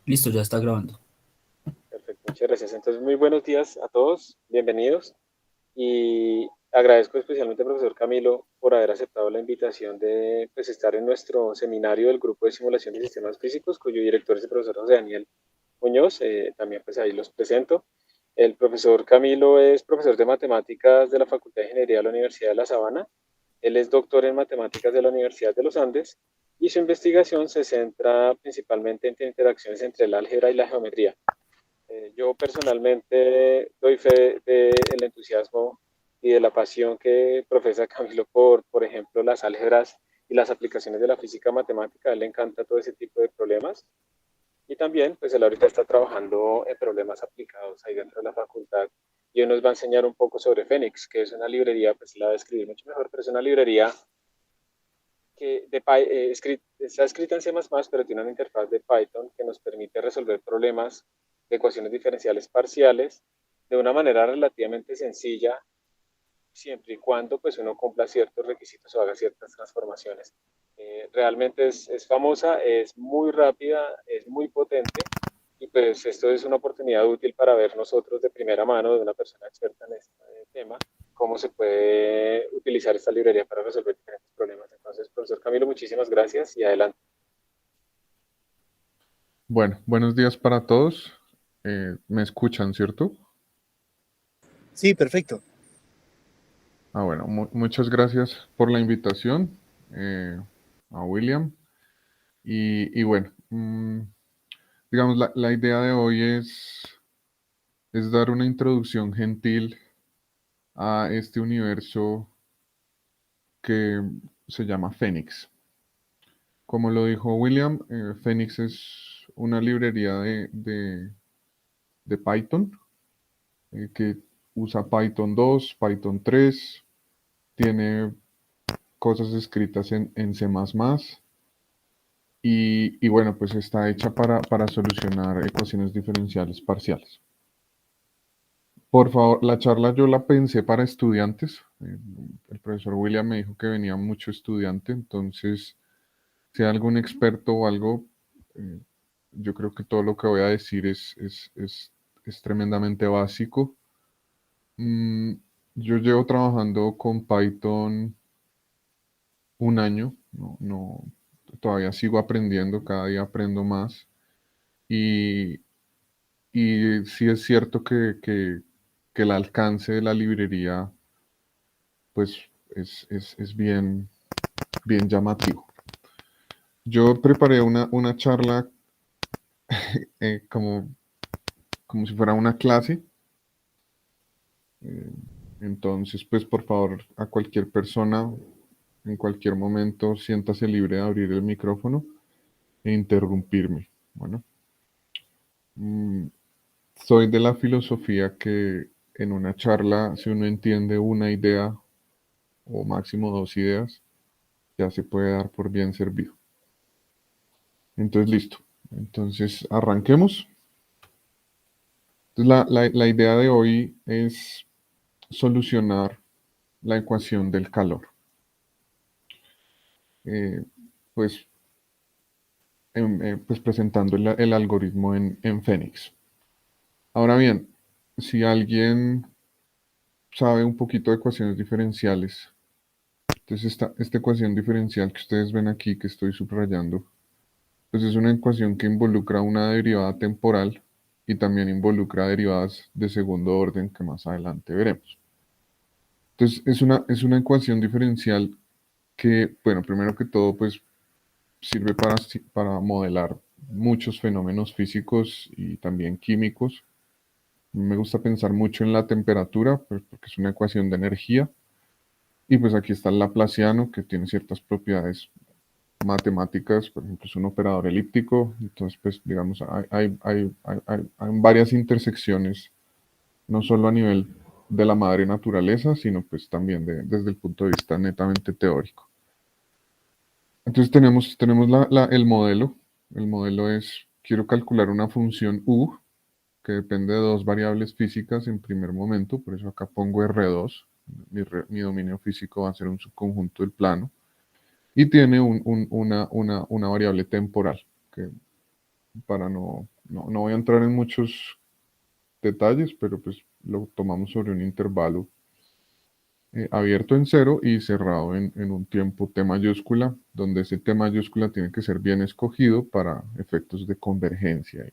Listo, ya está grabando. Perfecto, muchas gracias. Entonces, muy buenos días a todos, bienvenidos. Y agradezco especialmente al profesor Camilo por haber aceptado la invitación de pues, estar en nuestro seminario del Grupo de Simulación de Sistemas Físicos, cuyo director es el profesor José Daniel Muñoz. También pues ahí los presento. El profesor Camilo es profesor de matemáticas de la Facultad de Ingeniería de la Universidad de La Sabana. Él es doctor en matemáticas de la Universidad de los Andes y su investigación se centra principalmente en interacciones entre el álgebra y la geometría. Yo personalmente doy fe del entusiasmo y de la pasión que profesa Camilo por ejemplo, las álgebras y las aplicaciones de la física matemática. A él le encanta todo ese tipo de problemas. Y también, pues él ahorita está trabajando en problemas aplicados ahí dentro de la facultad. Y hoy nos va a enseñar un poco sobre Phoenix, que es una librería, pues la va a describir mucho mejor, pero es una librería está escrita en C++, pero tiene una interfaz de Python que nos permite resolver problemas de ecuaciones diferenciales parciales de una manera relativamente sencilla, siempre y cuando pues, uno cumpla ciertos requisitos o haga ciertas transformaciones. Realmente es famosa, es muy rápida, es muy potente y pues esto es una oportunidad útil para ver nosotros de primera mano de una persona experta en este tema cómo se puede utilizar esta librería para resolver diferentes problemas. Entonces, profesor Camilo, muchísimas gracias y adelante. Bueno, buenos días para todos. ¿Me escuchan, cierto? Sí, perfecto. Bueno, muchas gracias por la invitación a William. Y bueno, digamos, la idea de hoy es dar una introducción gentil a este universo que se llama Phoenix. Como lo dijo William, Phoenix es una librería de Python que usa Python 2, Python 3, tiene cosas escritas en C++ y bueno, pues está hecha para solucionar ecuaciones diferenciales parciales. Por favor, la charla yo la pensé para estudiantes. El profesor William me dijo que venía mucho estudiante, entonces si hay algún experto o algo, eh, yo creo que todo lo que voy a decir es tremendamente básico. Mm, yo llevo trabajando con Python un año, todavía sigo aprendiendo, cada día aprendo más y, y sí es cierto que el alcance de la librería pues es bien llamativo. Yo preparé una charla como si fuera una clase, eh, entonces pues por favor a cualquier persona en cualquier momento siéntase libre de abrir el micrófono e interrumpirme. Bueno. Mm, Soy de la filosofía que en una charla, si uno entiende una idea o máximo dos ideas, ya se puede dar por bien servido. Entonces, listo. Entonces, arranquemos. Entonces, la idea de hoy es solucionar la ecuación del calor. Eh, pues, pues presentando el algoritmo en Phoenix. Ahora bien, si alguien sabe un poquito de ecuaciones diferenciales, entonces esta ecuación diferencial que ustedes ven aquí, que estoy subrayando, pues es una ecuación que involucra una derivada temporal y también involucra derivadas de segundo orden que más adelante veremos. Entonces es una ecuación diferencial que, bueno, primero que todo, pues sirve para modelar muchos fenómenos físicos y también químicos. Me gusta pensar mucho en la temperatura, pues porque es una ecuación de energía. Y pues aquí está el Laplaciano, que tiene ciertas propiedades matemáticas, por ejemplo, es un operador elíptico, entonces, pues, digamos, hay varias intersecciones, no solo a nivel de la madre naturaleza, sino pues también desde el punto de vista netamente teórico. Entonces tenemos el modelo es, quiero calcular una función u, que depende de dos variables físicas en primer momento, por eso acá pongo R2, mi dominio físico va a ser un subconjunto del plano, y tiene una variable temporal, que para no no voy a entrar en muchos detalles, pero pues lo tomamos sobre un intervalo abierto en cero y cerrado en un tiempo T mayúscula, donde ese T mayúscula tiene que ser bien escogido para efectos de convergencia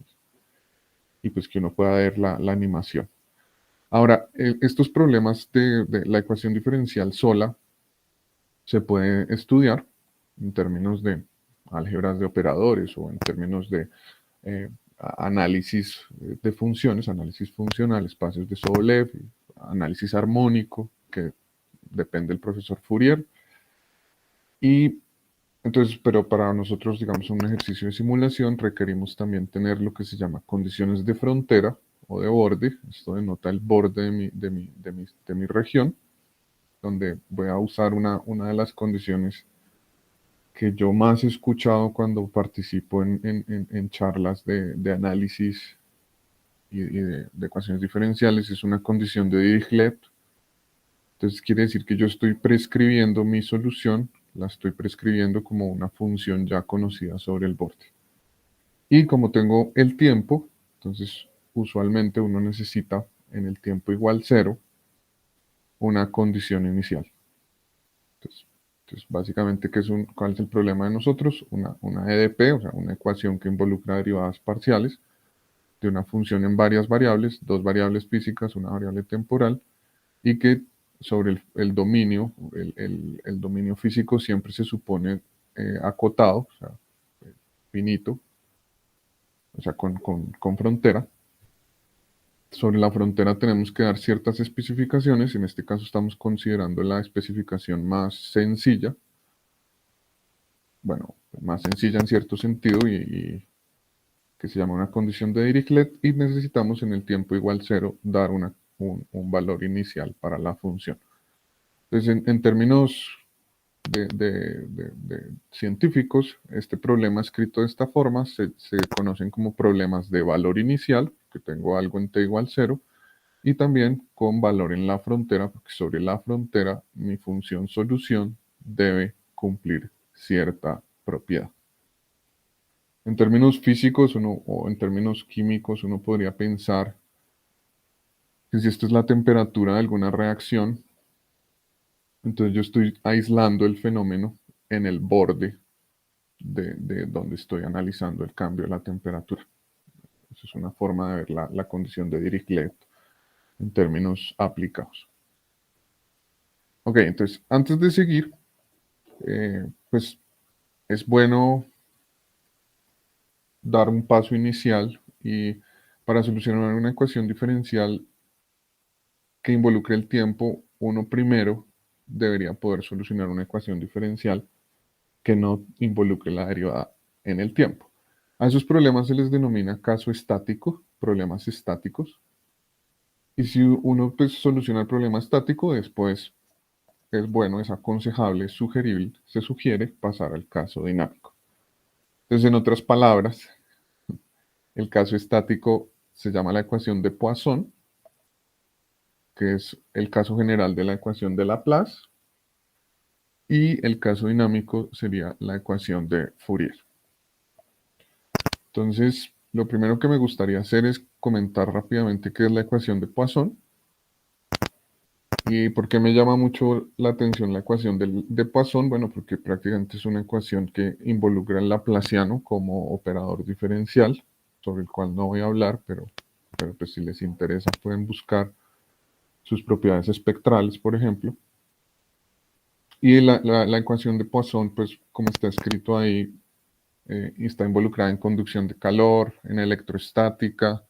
y pues que uno pueda ver la animación. Ahora, estos problemas de la ecuación diferencial sola se puede estudiar en términos de álgebras de operadores o en términos de análisis de funciones, análisis funcional, espacios de Sobolev, análisis armónico, que depende del profesor Fourier. Y entonces, pero para nosotros, digamos, un ejercicio de simulación requerimos también tener lo que se llama condiciones de frontera o de borde. Esto denota el borde de mi región, donde voy a usar una de las condiciones que yo más he escuchado cuando participo en charlas de análisis y de ecuaciones diferenciales, es una condición de Dirichlet. Entonces quiere decir que yo estoy prescribiendo mi solución, la estoy prescribiendo como una función ya conocida sobre el borde. Y como tengo el tiempo, entonces usualmente uno necesita en el tiempo igual cero una condición inicial. Entonces básicamente, ¿cuál es el problema de nosotros? Una EDP, o sea, una ecuación que involucra derivadas parciales de una función en varias variables, dos variables físicas, una variable temporal, y que sobre el dominio, el dominio físico siempre se supone acotado, o sea, finito, o sea, con frontera. Sobre la frontera tenemos que dar ciertas especificaciones, en este caso estamos considerando la especificación más sencilla, bueno, más sencilla en cierto sentido y que se llama una condición de Dirichlet, y necesitamos en el tiempo igual cero dar un valor inicial para la función. Entonces, en términos de científicos, este problema escrito de esta forma se conocen como problemas de valor inicial, que tengo algo en t igual cero, y también con valor en la frontera, porque sobre la frontera mi función solución debe cumplir cierta propiedad. En términos físicos o en términos químicos, uno podría pensar que si esto es la temperatura de alguna reacción, entonces yo estoy aislando el fenómeno en el borde de donde estoy analizando el cambio de la temperatura. Esa es una forma de ver la condición de Dirichlet en términos aplicados. Ok, entonces antes de seguir, pues es bueno dar un paso inicial y para solucionar una ecuación diferencial que involucre el tiempo, uno primero debería poder solucionar una ecuación diferencial que no involucre la derivada en el tiempo. A esos problemas se les denomina caso estático, problemas estáticos. Y si uno pues, soluciona el problema estático, después es bueno, es aconsejable, es sugerible, se sugiere pasar al caso dinámico. Entonces, en otras palabras, el caso estático se llama la ecuación de Poisson, que es el caso general de la ecuación de Laplace, y el caso dinámico sería la ecuación de Fourier. Entonces, lo primero que me gustaría hacer es comentar rápidamente qué es la ecuación de Poisson y por qué me llama mucho la atención la ecuación de Poisson. Bueno, porque prácticamente es una ecuación que involucra el laplaciano como operador diferencial, sobre el cual no voy a hablar, pero pues si les interesa pueden buscar sus propiedades espectrales, por ejemplo. Y la ecuación de Poisson, pues como está escrito ahí, está involucrada en conducción de calor, en electrostática,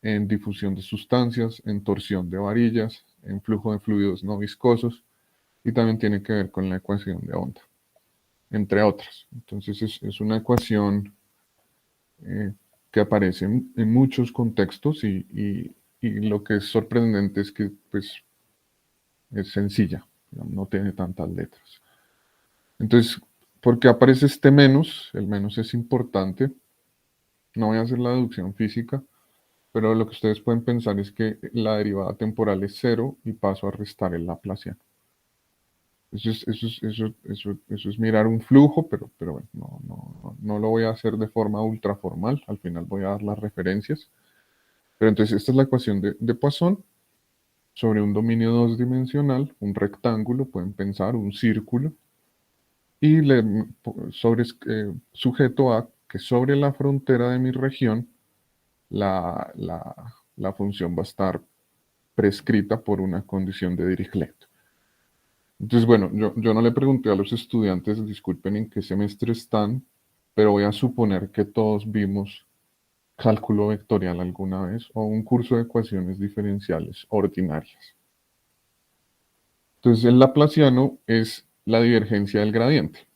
en difusión de sustancias, en torsión de varillas, en flujo de fluidos no viscosos, y también tiene que ver con la ecuación de onda, entre otras. Entonces es una ecuación que aparece en muchos contextos y lo que es sorprendente es que pues, es sencilla, no tiene tantas letras. Entonces, ¿por qué aparece este menos? El menos es importante. No voy a hacer la deducción física, pero lo que ustedes pueden pensar es que la derivada temporal es cero y paso a restar el laplaciano. Eso es mirar un flujo, pero bueno, no lo voy a hacer de forma ultra formal. Al final voy a dar las referencias. Pero entonces esta es la ecuación de Poisson sobre un dominio dos dimensional, un rectángulo, pueden pensar, un círculo, y sobre sujeto a que sobre la frontera de mi región la función va a estar prescrita por una condición de Dirichlet. Entonces, bueno, yo no le pregunté a los estudiantes, disculpen en qué semestre están, pero voy a suponer que todos vimos cálculo vectorial alguna vez o un curso de ecuaciones diferenciales ordinarias. Entonces, el laplaciano es la divergencia del gradiente.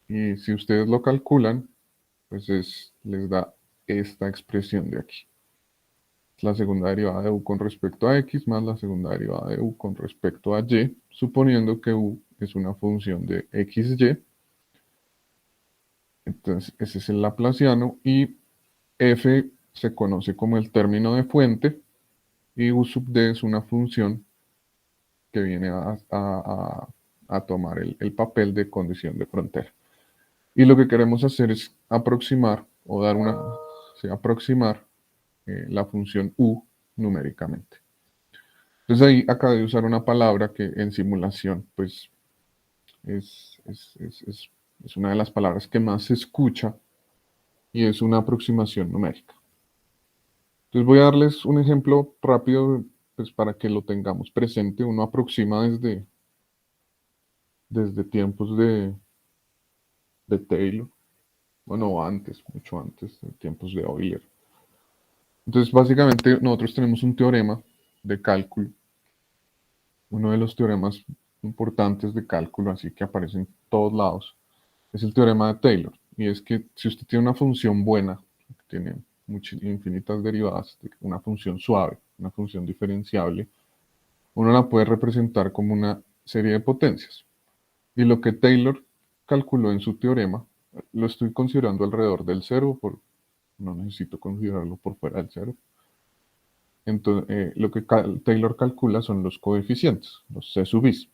Y si ustedes lo calculan, pues les da esta expresión de aquí. La segunda derivada de u con respecto a x más la segunda derivada de u con respecto a y, suponiendo que u es una función de xy. Entonces, ese es el laplaciano y f se conoce como el término de fuente y u sub d es una función que viene a tomar el papel de condición de frontera. Y lo que queremos hacer es aproximar o dar una, sí, aproximar la función u numéricamente. Entonces ahí acabé de usar una palabra que en simulación pues es, es, es, es, es una de las palabras que más se escucha y es una aproximación numérica. Entonces voy a darles un ejemplo rápido pues para que lo tengamos presente. Uno aproxima desde tiempos de Taylor, bueno, antes, mucho antes, de tiempos de Euler. Entonces básicamente nosotros tenemos un teorema de cálculo, uno de los teoremas importantes de cálculo, así que aparece en todos lados, es el teorema de Taylor. Y es que si usted tiene una función buena, que tiene infinitas derivadas, una función suave, una función diferenciable, uno la puede representar como una serie de potencias. Y lo que Taylor calculó en su teorema, lo estoy considerando alrededor del cero, no necesito considerarlo por fuera del cero. Entonces, lo que Taylor calcula son los coeficientes, los C sub i,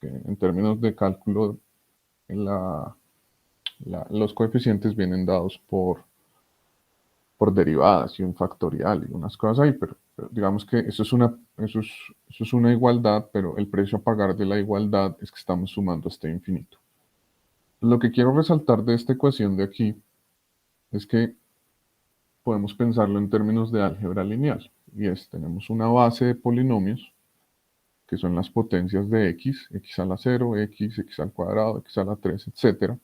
que en términos de cálculo, los coeficientes vienen dados por derivadas y un factorial y unas cosas ahí, pero digamos que eso es una igualdad, pero el precio a pagar de la igualdad es que estamos sumando hasta infinito. Lo que quiero resaltar de esta ecuación de aquí es que podemos pensarlo en términos de álgebra lineal, y tenemos una base de polinomios, que son las potencias de x a la 0, x al cuadrado, x a la 3, etc.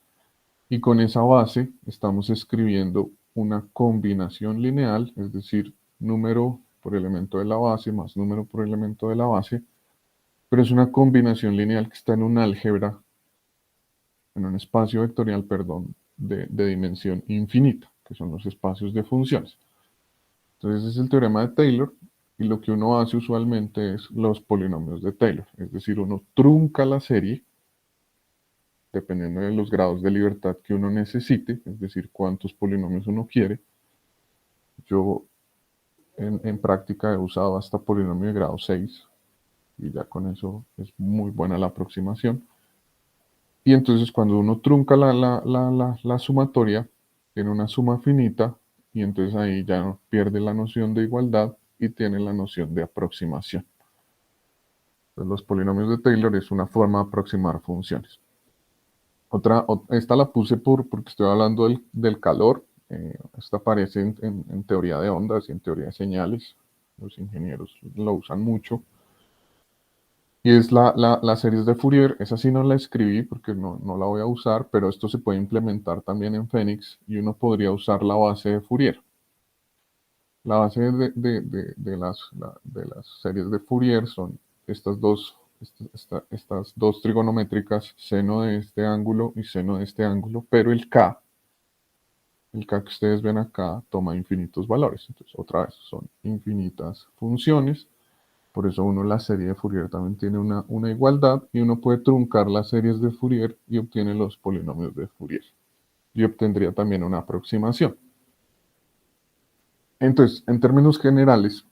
Y con esa base estamos escribiendo una combinación lineal, es decir, número por elemento de la base más número por elemento de la base, pero es una combinación lineal que está en un álgebra, en un espacio vectorial, perdón, de dimensión infinita, que son los espacios de funciones. Entonces ese es el teorema de Taylor, y lo que uno hace usualmente es los polinomios de Taylor, es decir, uno trunca la serie dependiendo de los grados de libertad que uno necesite, es decir, cuántos polinomios uno quiere. Yo en práctica he usado hasta polinomio de grado 6 y ya con eso es muy buena la aproximación. Y entonces cuando uno trunca la sumatoria, tiene una suma finita y entonces ahí ya pierde la noción de igualdad y tiene la noción de aproximación. Entonces, los polinomios de Taylor es una forma de aproximar funciones. Esta la puse porque estoy hablando del calor. Esta aparece en teoría de ondas y en teoría de señales. Los ingenieros lo usan mucho. Y es la series de Fourier. Esa sí no la escribí porque no la voy a usar, pero esto se puede implementar también en Phoenix y uno podría usar la base de Fourier. La base de las series de Fourier son estas dos trigonométricas, seno de este ángulo y seno de este ángulo, pero el K que ustedes ven acá toma infinitos valores. Entonces, otra vez, son infinitas funciones. Por eso la serie de Fourier también tiene una igualdad y uno puede truncar las series de Fourier y obtiene los polinomios de Fourier. Y obtendría también una aproximación. Entonces, en términos generales,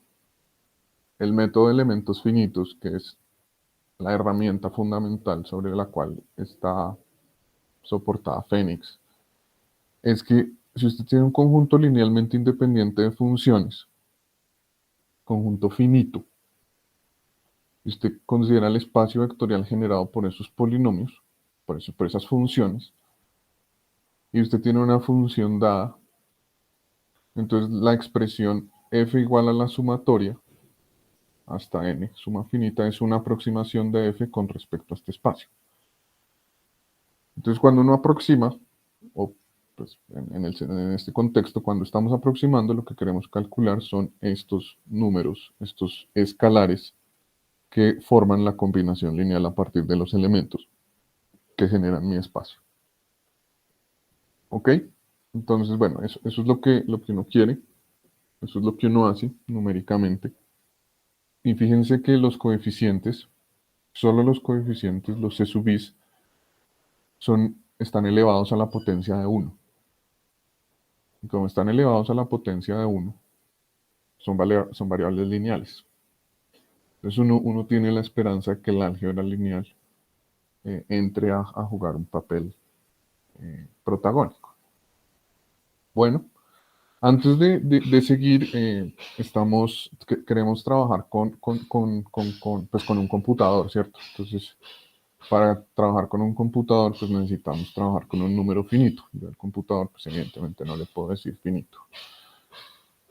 el método de elementos finitos, que es la herramienta fundamental sobre la cual está soportada Phoenix, es que si usted tiene un conjunto linealmente independiente de funciones, conjunto finito, y usted considera el espacio vectorial generado por esos polinomios, por esas funciones, y usted tiene una función dada, entonces la expresión f igual a la sumatoria hasta n, suma finita, es una aproximación de f con respecto a este espacio. Entonces cuando uno aproxima, o pues, en este contexto, cuando estamos aproximando, lo que queremos calcular son estos números, estos escalares que forman la combinación lineal a partir de los elementos que generan mi espacio. ¿Ok? Entonces, bueno, eso es lo que uno quiere, eso es lo que uno hace numéricamente. Y fíjense que los coeficientes, solo los coeficientes, los c sub is, están elevados a la potencia de 1. Y como están elevados a la potencia de 1, son variables lineales. Entonces uno tiene la esperanza que el álgebra lineal entre a jugar un papel protagónico. Bueno, antes de seguir, queremos trabajar pues, con un computador, ¿cierto? Entonces, para trabajar con un computador, pues necesitamos trabajar con un número finito. Yo al computador, pues evidentemente no le puedo decir finito.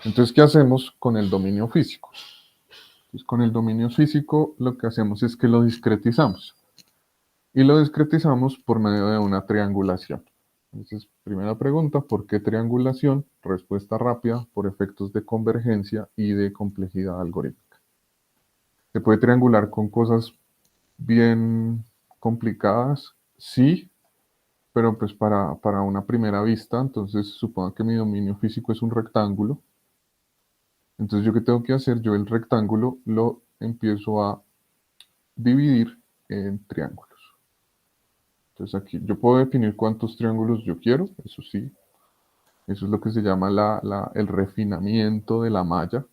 Entonces, ¿qué hacemos con el dominio físico? Entonces, con el dominio físico lo que hacemos es que lo discretizamos. Y lo discretizamos por medio de una triangulación. Entonces, primera pregunta, ¿por qué triangulación? Respuesta rápida, por efectos de convergencia y de complejidad algorítmica. ¿Se puede triangular con cosas bien complicadas? Sí, pero pues para una primera vista, entonces supongo que mi dominio físico es un rectángulo. Entonces, ¿yo qué tengo que hacer? Yo el rectángulo lo empiezo a dividir en triángulos. Entonces aquí yo puedo definir cuántos triángulos yo quiero, eso sí. Eso es lo que se llama el refinamiento de la malla.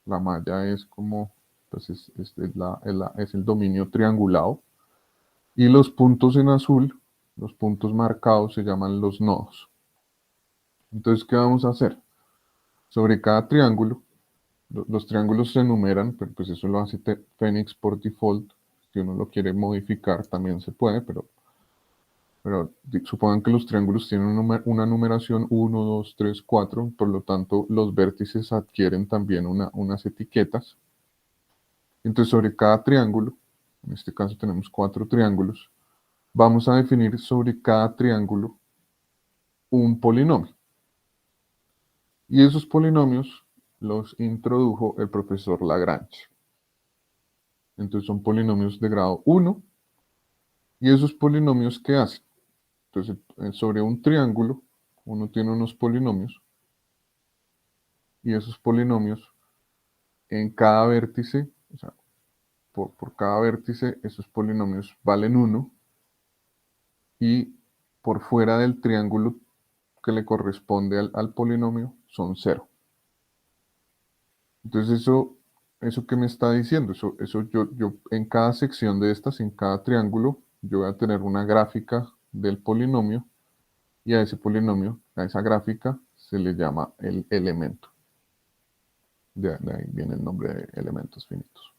La malla es como, pues es el dominio triangulado. Y los puntos en azul, los puntos marcados se llaman los nodos. Entonces, ¿qué vamos a hacer? Sobre cada triángulo, los triángulos se enumeran, pero pues eso lo hace Phoenix por default. Si uno lo quiere modificar también se puede, pero supongan que los triángulos tienen una numeración 1, 2, 3, 4, por lo tanto los vértices adquieren también unas etiquetas. Entonces sobre cada triángulo, en este caso tenemos 4 triángulos, vamos a definir sobre cada triángulo un polinomio. Y esos polinomios los introdujo el profesor Lagrange. Entonces son polinomios de grado 1. ¿Y esos polinomios qué hacen? Entonces sobre un triángulo uno tiene unos polinomios. Y esos polinomios en cada vértice, o sea, por cada vértice, esos polinomios valen 1 y por fuera del triángulo que le corresponde al polinomio son 0. Entonces eso ¿qué me está diciendo? Eso yo en cada sección de estas, en cada triángulo, yo voy a tener una gráfica del polinomio y a ese polinomio, a esa gráfica, se le llama el elemento. De ahí viene el nombre de elementos finitos.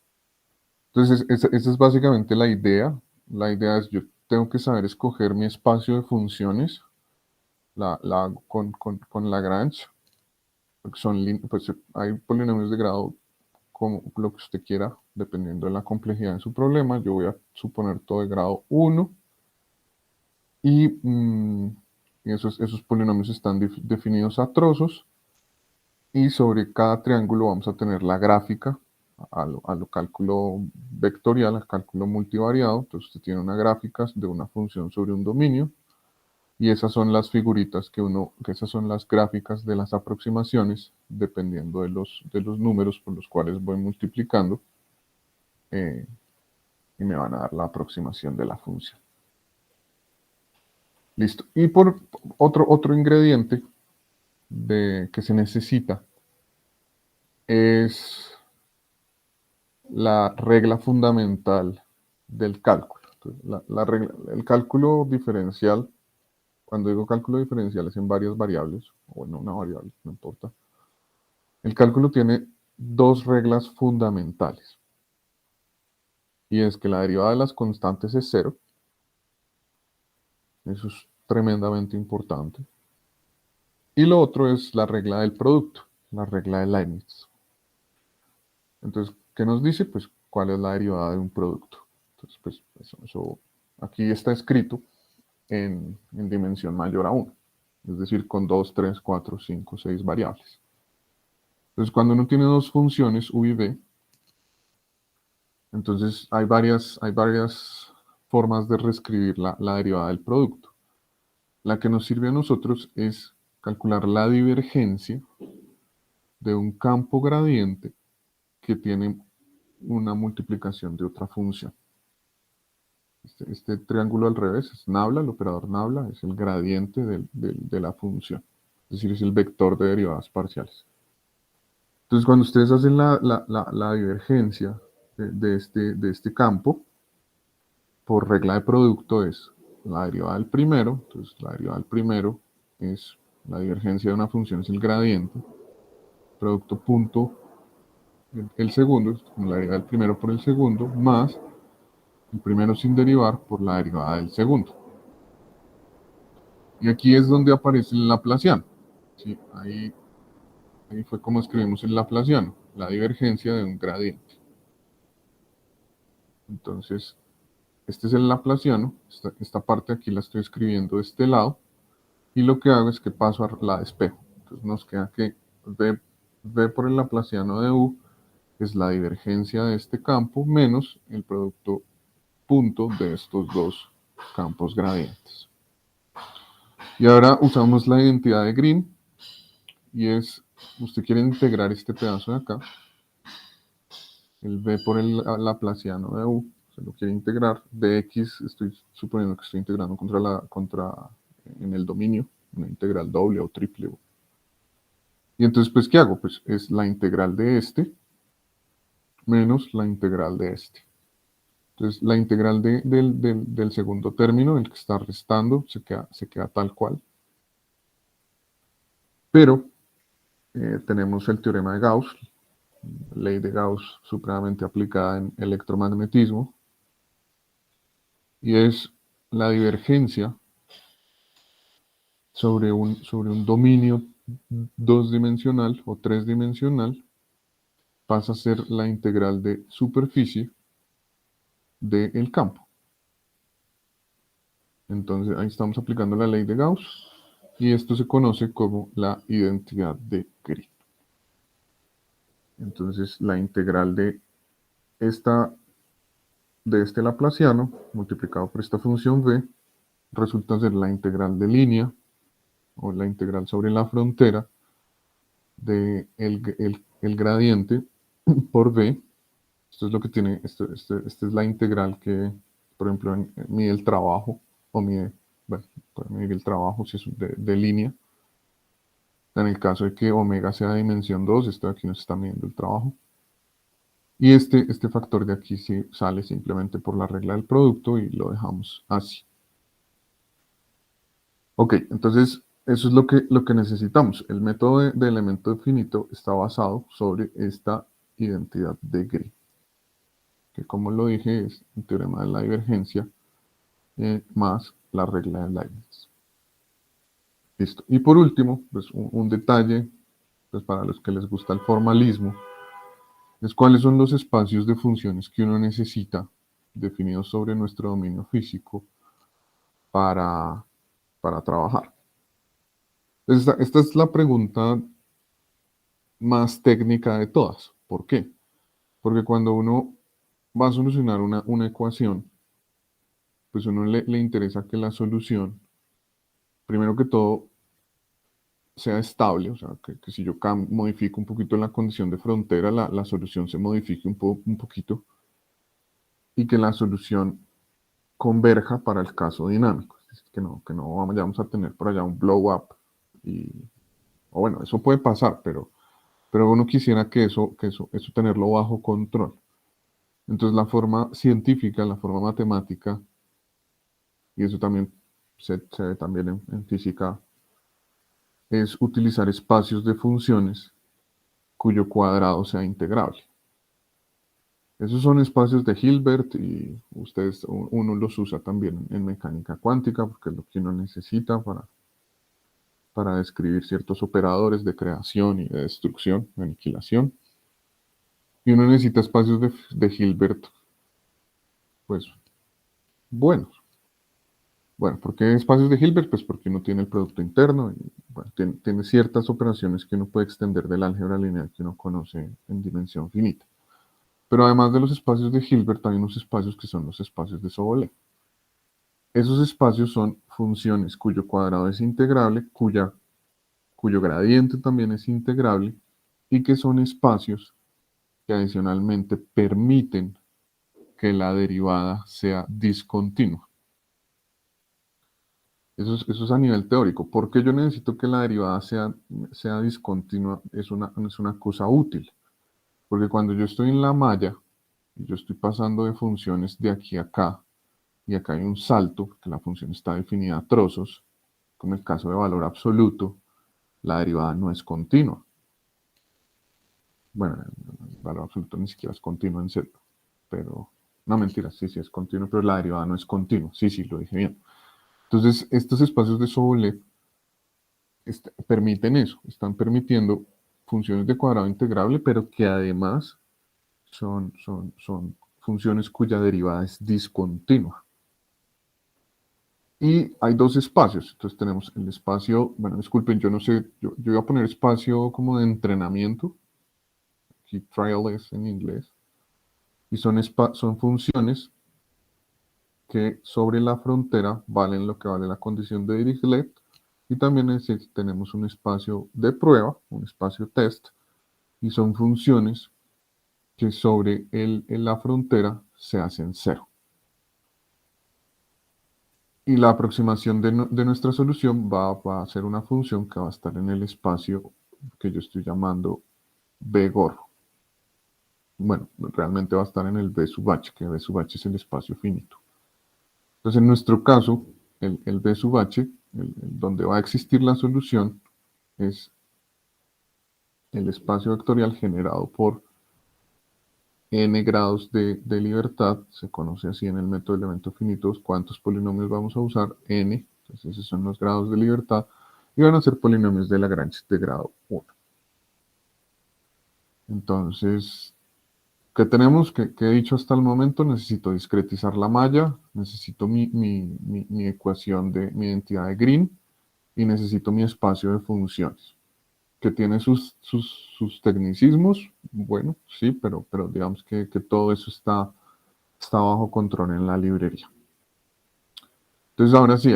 Entonces, esa es básicamente la idea. La idea es, yo tengo que saber escoger mi espacio de funciones. La hago con Lagrange. Porque pues, hay polinomios de grado como lo que usted quiera, dependiendo de la complejidad de su problema. Yo voy a suponer todo de grado 1. Y esos polinomios están definidos a trozos. Y sobre cada triángulo vamos a tener la gráfica a lo cálculo vectorial, al cálculo multivariado. Entonces usted tiene una gráfica de una función sobre un dominio y esas son las figuritas que esas son las gráficas de las aproximaciones dependiendo de los números por los cuales voy multiplicando y me van a dar la aproximación de la función. Listo. Y por otro ingrediente que se necesita es la regla fundamental del cálculo. Entonces, el cálculo diferencial, cuando digo cálculo diferencial es en varias variables, o en una variable, no importa. El cálculo tiene dos reglas fundamentales. Y es que la derivada de las constantes es cero. Eso es tremendamente importante. Y lo otro es la regla del producto, la regla de Leibniz. Entonces, ¿qué nos dice? Pues, ¿cuál es la derivada de un producto? Entonces, pues, eso aquí está escrito en dimensión mayor a 1. Es decir, con 2, 3, 4, 5, 6 variables. Entonces, cuando uno tiene dos funciones, u y b, entonces hay varias formas de reescribir la derivada del producto. La que nos sirve a nosotros es calcular la divergencia de un campo gradiente que tiene una multiplicación de otra función. Este triángulo al revés es nabla, el operador nabla es el gradiente de la función, es decir, es el vector de derivadas parciales. Entonces, cuando ustedes hacen la divergencia de este campo, por regla de producto es la derivada del primero, entonces la derivada del primero es la divergencia de una función, es el gradiente, producto punto, el segundo, es como la derivada del primero por el segundo, más el primero sin derivar por la derivada del segundo. Y aquí es donde aparece el laplaciano. ¿Sí? Ahí fue como escribimos el laplaciano, la divergencia de un gradiente. Entonces, este es el laplaciano, esta parte aquí la estoy escribiendo de este lado, y lo que hago es que paso a la de espejo. Entonces nos queda que v por el laplaciano de u es la divergencia de este campo menos el producto punto de estos dos campos gradientes. Y ahora usamos la identidad de Green, y es, usted quiere integrar este pedazo de acá, el v por el laplaciano de u, se lo quiere integrar, de x, estoy suponiendo que estoy integrando en el dominio, una integral doble o triple. Y entonces, pues, ¿qué hago? Pues es la integral de este menos la integral de este. Entonces, la integral del segundo término, el que está restando, se queda tal cual. Pero tenemos el teorema de Gauss, ley de Gauss supremamente aplicada en electromagnetismo, y es la divergencia sobre un dominio dos-dimensional o tres-dimensional pasa a ser la integral de superficie del campo. Entonces ahí estamos aplicando la ley de Gauss y esto se conoce como la identidad de Green. Entonces la integral de este laplaciano multiplicado por esta función v resulta ser la integral de línea o la integral sobre la frontera de el gradiente por v. Esto es lo que tiene, esta es la integral que, por ejemplo, mide el trabajo o mide, bueno, puede medir el trabajo si es de línea. En el caso de que omega sea de dimensión 2, esto de aquí nos está midiendo el trabajo. Y este factor de aquí sí sale simplemente por la regla del producto y lo dejamos así. Ok, entonces eso es lo que necesitamos. El método de elemento finito está basado sobre esta identidad de Green, que como lo dije es el teorema de la divergencia más la regla de Leibniz. Listo. Y por último, pues un detalle, pues para los que les gusta el formalismo, es cuáles son los espacios de funciones que uno necesita definidos sobre nuestro dominio físico para trabajar. Esta es la pregunta más técnica de todas. ¿Por qué? Porque cuando uno va a solucionar una ecuación, pues a uno le interesa que la solución, primero que todo, sea estable, o sea, que si yo modifico un poquito la condición de frontera, la solución se modifique un poquito, y que la solución converja para el caso dinámico. Es decir, que no vamos a tener por allá un blow up, o bueno, eso puede pasar, pero uno quisiera que eso tenerlo bajo control. Entonces la forma científica, la forma matemática, y eso también se ve también en física, es utilizar espacios de funciones cuyo cuadrado sea integrable. Esos son espacios de Hilbert y uno los usa también en mecánica cuántica porque es lo que uno necesita para describir ciertos operadores de creación y de destrucción, de aniquilación. Y uno necesita espacios de Hilbert, pues, buenos. Bueno, ¿por qué espacios de Hilbert? Pues porque uno tiene el producto interno y bueno, tiene ciertas operaciones que uno puede extender del álgebra lineal que uno conoce en dimensión finita. Pero además de los espacios de Hilbert, hay unos espacios que son los espacios de Sobolev. Esos espacios son funciones cuyo cuadrado es integrable, cuyo gradiente también es integrable, y que son espacios que adicionalmente permiten que la derivada sea discontinua. Eso es a nivel teórico. ¿Por qué yo necesito que la derivada sea discontinua? Es una cosa útil. Porque cuando yo estoy en la malla, y yo estoy pasando de funciones de aquí a acá, y acá hay un salto, porque la función está definida a trozos, como el caso de valor absoluto, la derivada no es continua. Bueno, el valor absoluto ni siquiera es continuo en Z, pero, no mentira, sí es continuo, pero la derivada no es continua. Sí, lo dije bien. Entonces, estos espacios de Sobolev permiten eso, están permitiendo funciones de cuadrado integrable, pero que además son funciones cuya derivada es discontinua. Y hay dos espacios. Entonces tenemos el espacio, bueno, disculpen, yo no sé, yo voy a poner espacio como de entrenamiento. Aquí trial es en inglés. Y son funciones que sobre la frontera valen lo que vale la condición de Dirichlet. Y también tenemos un espacio de prueba, un espacio test. Y son funciones que sobre la frontera se hacen cero. Y la aproximación de nuestra solución va a ser una función que va a estar en el espacio que yo estoy llamando B gorro. Bueno, realmente va a estar en el B sub h, que B sub h es el espacio finito. Entonces, en nuestro caso, el B sub h, donde va a existir la solución, es el espacio vectorial generado por n grados de libertad, se conoce así en el método de elementos finitos, cuántos polinomios vamos a usar, n, entonces esos son los grados de libertad, y van a ser polinomios de Lagrange de grado 1. Entonces, ¿qué tenemos? ¿Qué he dicho hasta el momento? Necesito discretizar la malla, necesito mi ecuación de mi identidad de Green, y necesito mi espacio de funciones, que tiene sus tecnicismos, bueno, sí, pero digamos que todo eso está bajo control en la librería. Entonces, ahora sí,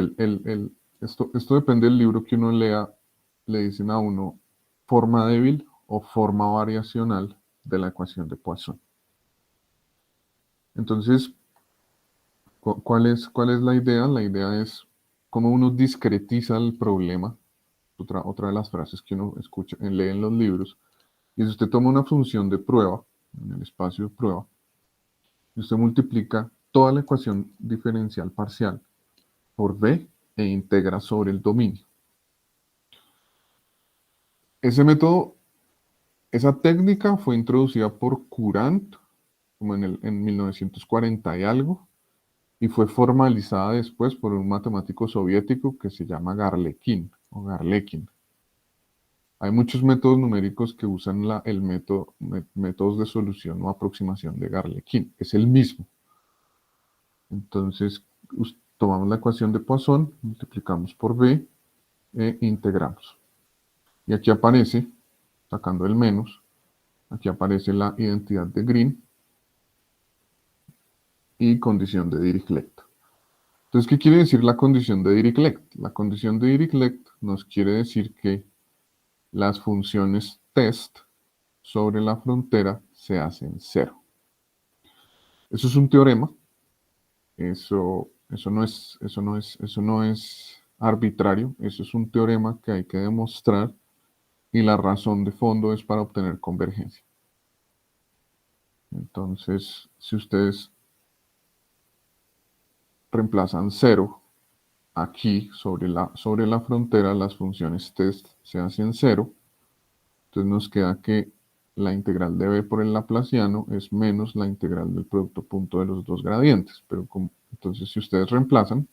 esto depende del libro que uno lea, le dicen a uno forma débil o forma variacional de la ecuación de Poisson. Entonces, ¿cuál es la idea? La idea es cómo uno discretiza el problema. Otra de las frases que uno escucha, lee en los libros, y si usted toma una función de prueba, en el espacio de prueba, y usted multiplica toda la ecuación diferencial parcial por b e integra sobre el dominio. Ese método, esa técnica fue introducida por Courant, como en 1940 y algo, y fue formalizada después por un matemático soviético que se llama Garlekin, o Garlekin. Hay muchos métodos numéricos que usan métodos de solución o aproximación de Garlekin. Es el mismo. Entonces, tomamos la ecuación de Poisson, multiplicamos por b e integramos. Y aquí aparece, sacando el menos, aquí aparece la identidad de Green y condición de Dirichlet. Entonces, ¿qué quiere decir la condición de Dirichlet? La condición de Dirichlet nos quiere decir que las funciones test sobre la frontera se hacen cero. Eso es un teorema. Eso no es arbitrario. Eso es un teorema que hay que demostrar y la razón de fondo es para obtener convergencia. Entonces, si ustedes reemplazan 0 aquí sobre la frontera, las funciones test se hacen 0. Entonces nos queda que la integral de b por el laplaciano es menos la integral del producto punto de los dos gradientes. Pero entonces si ustedes reemplazan,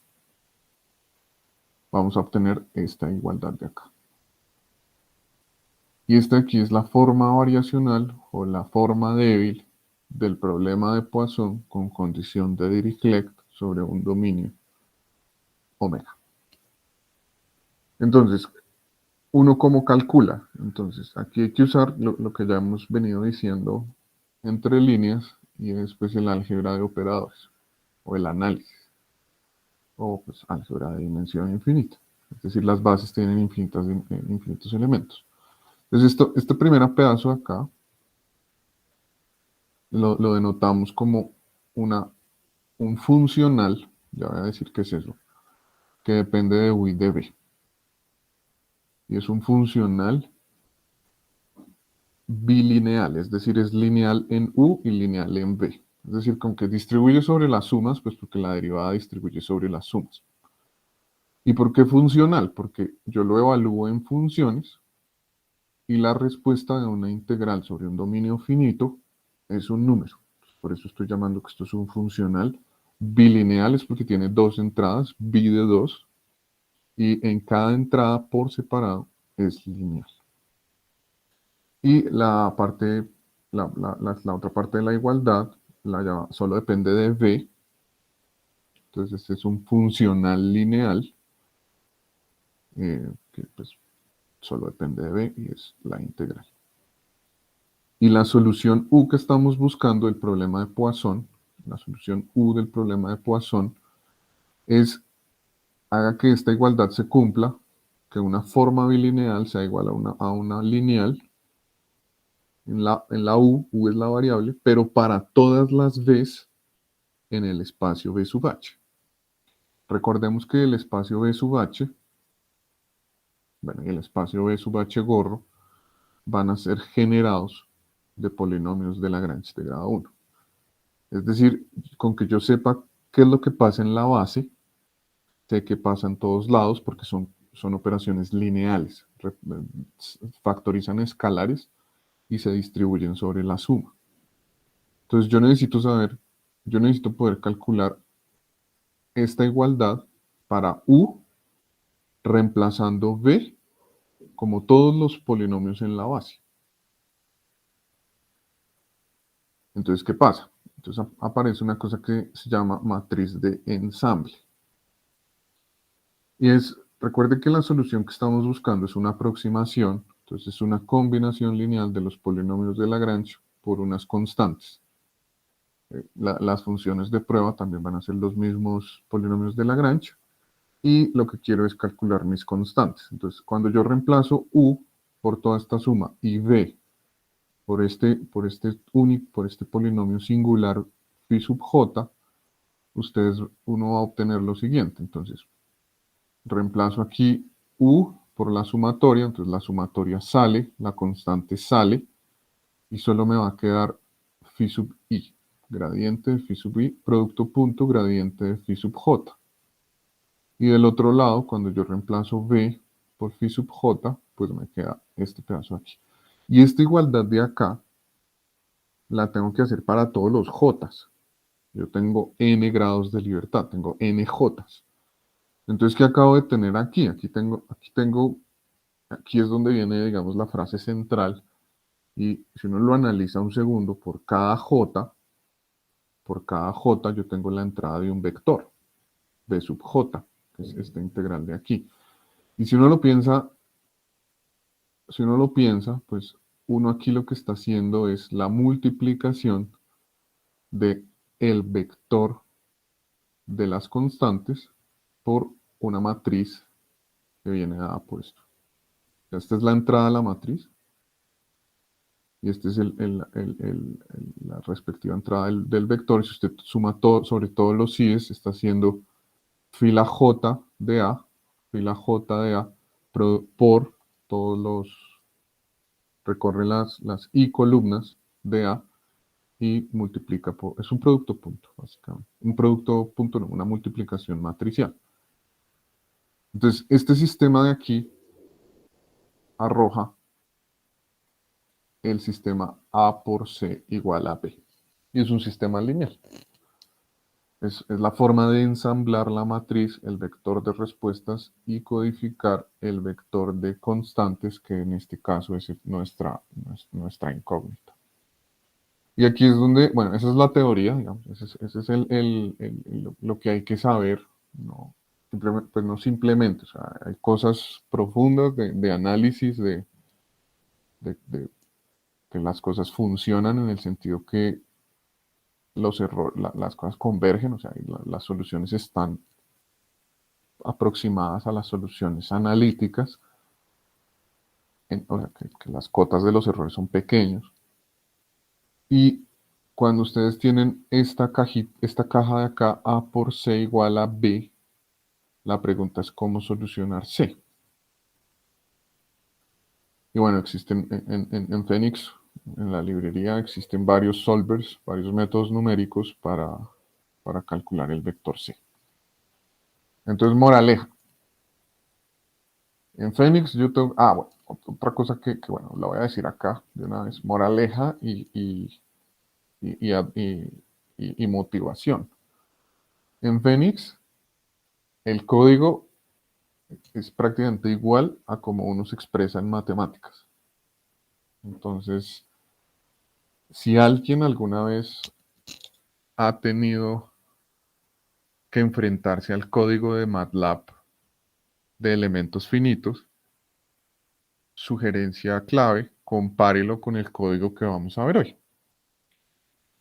vamos a obtener esta igualdad de acá. Y esta aquí es la forma variacional o la forma débil del problema de Poisson con condición de Dirichlet sobre un dominio omega. Entonces, ¿uno cómo calcula? Entonces, aquí hay que usar lo que ya hemos venido diciendo entre líneas y después el álgebra de operadores o el análisis o pues álgebra de dimensión infinita. Es decir, las bases tienen infinitos elementos. Entonces, este primer pedazo de acá lo denotamos como un funcional, ya voy a decir qué es eso, que depende de u y de b. Y es un funcional bilineal, es decir, es lineal en u y lineal en b. Es decir, con que distribuye sobre las sumas, pues porque la derivada distribuye sobre las sumas. ¿Y por qué funcional? Porque yo lo evalúo en funciones y la respuesta de una integral sobre un dominio finito es un número. Por eso estoy llamando que esto es un funcional bilineal, es porque tiene dos entradas, bi de 2, y en cada entrada por separado es lineal. Y la otra parte de la igualdad solo depende de b. Entonces este es un funcional lineal que pues solo depende de b y es la integral. Y la solución u que estamos buscando del problema de Poisson, la solución u del problema de Poisson es haga que esta igualdad se cumpla, que una forma bilineal sea igual a una lineal. En la u es la variable, pero para todas las v's en el espacio b sub h. Recordemos que el espacio b sub h, bueno, y el espacio b sub h gorro, van a ser generados de polinomios de Lagrange de grado 1. Es decir, con que yo sepa qué es lo que pasa en la base, sé que pasa en todos lados porque son operaciones lineales, factorizan escalares y se distribuyen sobre la suma. Entonces yo necesito poder calcular esta igualdad para u reemplazando b como todos los polinomios en la base. Entonces, ¿qué pasa? Entonces aparece una cosa que se llama matriz de ensamble. Y recuerde que la solución que estamos buscando es una aproximación, entonces es una combinación lineal de los polinomios de Lagrange por unas constantes. Las funciones de prueba también van a ser los mismos polinomios de Lagrange, y lo que quiero es calcular mis constantes. Entonces, cuando yo reemplazo u por toda esta suma y b por este polinomio singular phi sub j, uno va a obtener lo siguiente. Entonces, reemplazo aquí u por la sumatoria, entonces la sumatoria sale, la constante sale, y solo me va a quedar phi sub i, gradiente de phi sub i, producto punto, gradiente de phi sub j. Y del otro lado, cuando yo reemplazo b por phi sub j, pues me queda este pedazo aquí. Y esta igualdad de acá la tengo que hacer para todos los j. Yo tengo n grados de libertad, tengo n j. Entonces, ¿qué acabo de tener aquí? Aquí es donde viene, digamos, la frase central. Y si uno lo analiza un segundo, por cada j yo tengo la entrada de un vector, b sub j, que es esta integral de aquí. Y si uno lo piensa, pues uno aquí lo que está haciendo es la multiplicación de el vector de las constantes por una matriz que viene dada por esto. Esta es la entrada a la matriz y esta es la respectiva entrada del vector. Si usted suma todo, sobre todos los i's, está haciendo fila j de a, por todos recorre las i columnas de a, y multiplica por, es un producto punto, básicamente. Un producto punto, no, una multiplicación matricial. Entonces, este sistema de aquí arroja el sistema A por C igual a B. Y es un sistema lineal. Es la forma de ensamblar la matriz, el vector de respuestas y codificar el vector de constantes, que en este caso es nuestra incógnita. Y aquí es donde, bueno, esa es la teoría, digamos, ese es lo que hay que saber, no, simplemente, pues no simplemente, o sea, hay cosas profundas de análisis, de que las cosas funcionan en el sentido que las cosas convergen, o sea, las soluciones están aproximadas a las soluciones analíticas, o sea, que las cotas de los errores son pequeños. Y cuando ustedes tienen esta caja de acá, A por C igual a B, la pregunta es cómo solucionar C. Y bueno, existen en Phoenix, en la librería, existen varios solvers, varios métodos numéricos para calcular el vector C. Entonces, moraleja. En Phoenix yo tengo... Ah, bueno, otra cosa bueno, la voy a decir acá de una vez. Moraleja y motivación. En Phoenix, el código es prácticamente igual a como uno se expresa en matemáticas. Entonces, si alguien alguna vez ha tenido que enfrentarse al código de MATLAB de elementos finitos, sugerencia clave, compárelo con el código que vamos a ver hoy.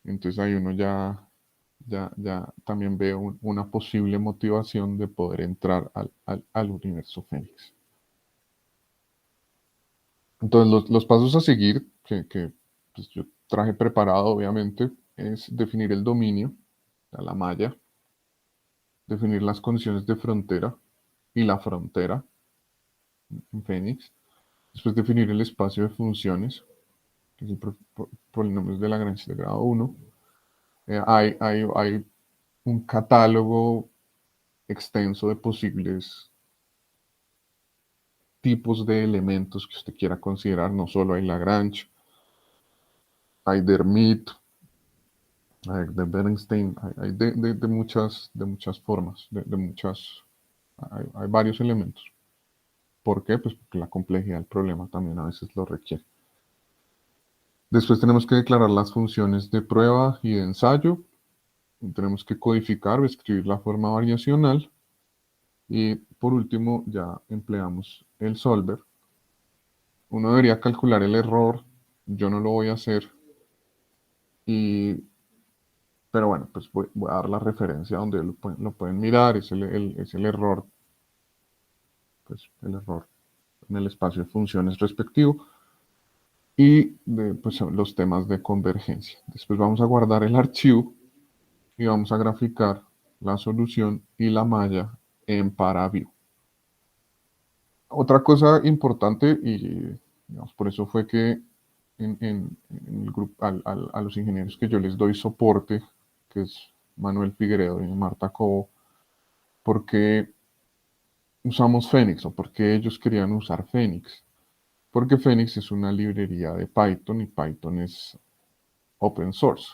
Entonces ahí uno ya también ve una posible motivación de poder entrar al universo Fénix. Entonces los pasos a seguir, que pues, yo traje preparado obviamente, es definir el dominio, la malla, definir las condiciones de frontera y la frontera en Phoenix. Después definir el espacio de funciones, que es el polinomio de Lagrange de grado 1. Hay un catálogo extenso de posibles tipos de elementos que usted quiera considerar. No solo hay Lagrange, hay de Hermite, hay de Bernstein, hay de muchas formas, hay varios elementos. ¿Por qué? Pues porque la complejidad del problema también a veces lo requiere. Después tenemos que declarar las funciones de prueba y de ensayo. Tenemos que codificar o escribir la forma variacional. Y por último, ya empleamos el solver. Uno debería calcular el error. Yo no lo voy a hacer. Pero bueno, pues voy a dar la referencia donde lo pueden mirar. Es el error, pues el error en el espacio de funciones respectivo. Y pues, los temas de convergencia. Después vamos a guardar el archivo y vamos a graficar la solución y la malla en ParaView. Otra cosa importante, y digamos, por eso fue que en el grupo, a los ingenieros que yo les doy soporte, que es Manuel Figueredo y Marta Cobo, ¿por qué usamos Phoenix o por qué ellos querían usar Phoenix? Porque Phoenix es una librería de Python y Python es open source.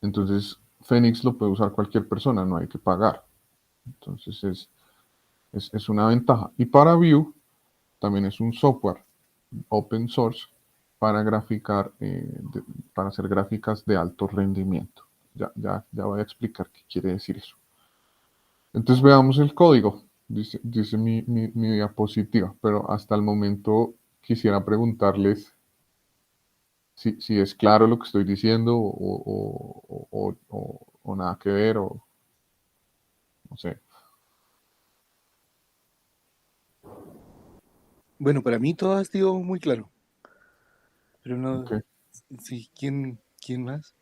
Entonces, Phoenix lo puede usar cualquier persona, no hay que pagar. Entonces, es una ventaja. Y para Vue también es un software open source para graficar, para hacer gráficas de alto rendimiento. Ya voy a explicar qué quiere decir eso. Entonces veamos el código, dice mi diapositiva, pero hasta el momento quisiera preguntarles si es claro lo que estoy diciendo o nada que ver, o no sé. Bueno, para mí todo ha sido muy claro, pero no, Ok, sí, ¿quién más?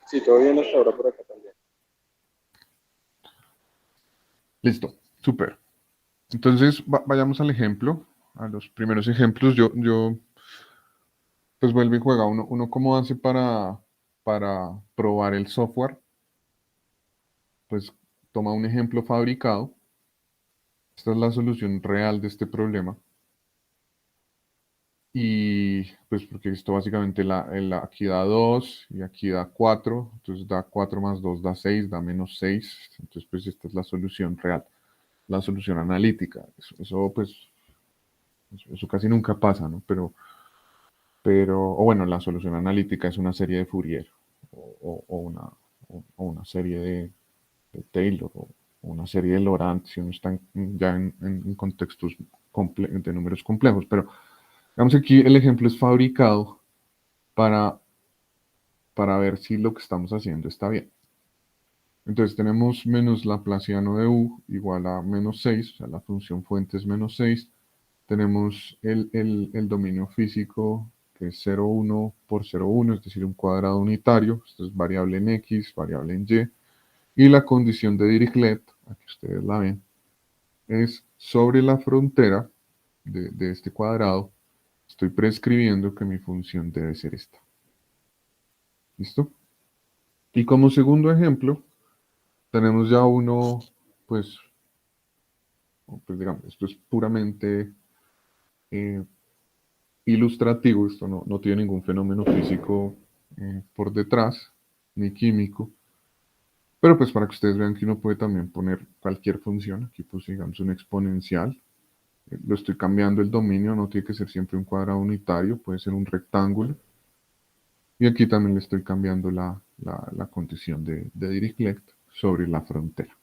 Sí, todo bien hasta ahora por acá también. listo, súper. Entonces vayamos al ejemplo, a los primeros ejemplos. Yo pues vuelve y juega. Uno ¿cómo hace para probar el software? Pues toma un ejemplo fabricado. Esta es la solución real de este problema. Y pues porque esto básicamente aquí da 2 y aquí da 4, entonces da 4 más 2 da 6, da menos 6, entonces pues esta es la solución real, la solución analítica. Pues, eso casi nunca pasa, ¿no? O bueno, la solución analítica es una serie de Fourier o una serie de Taylor o una serie de Laurent si uno está ya en contextos de números complejos, pero digamos aquí el ejemplo es fabricado para, para ver si lo que estamos haciendo está bien. Entonces tenemos menos Laplaciano de u igual a menos 6, o sea, la función fuente es menos 6. Tenemos el dominio físico que es 0,1 por 0,1, es decir, un cuadrado unitario. Esto es variable en x, variable en y. Y la condición de Dirichlet, aquí ustedes la ven, es sobre la frontera de este cuadrado. Estoy prescribiendo que mi función debe ser esta. ¿Listo? Y como segundo ejemplo, tenemos ya uno, pues digamos, esto es puramente eh, ilustrativo, esto no tiene ningún fenómeno físico por detrás, ni químico, pero pues para que ustedes vean que uno puede también poner cualquier función, aquí pues digamos un exponencial, lo estoy cambiando el dominio, no tiene que ser siempre un cuadrado unitario, puede ser un rectángulo, y aquí también le estoy cambiando la condición de Dirichlet sobre la frontera.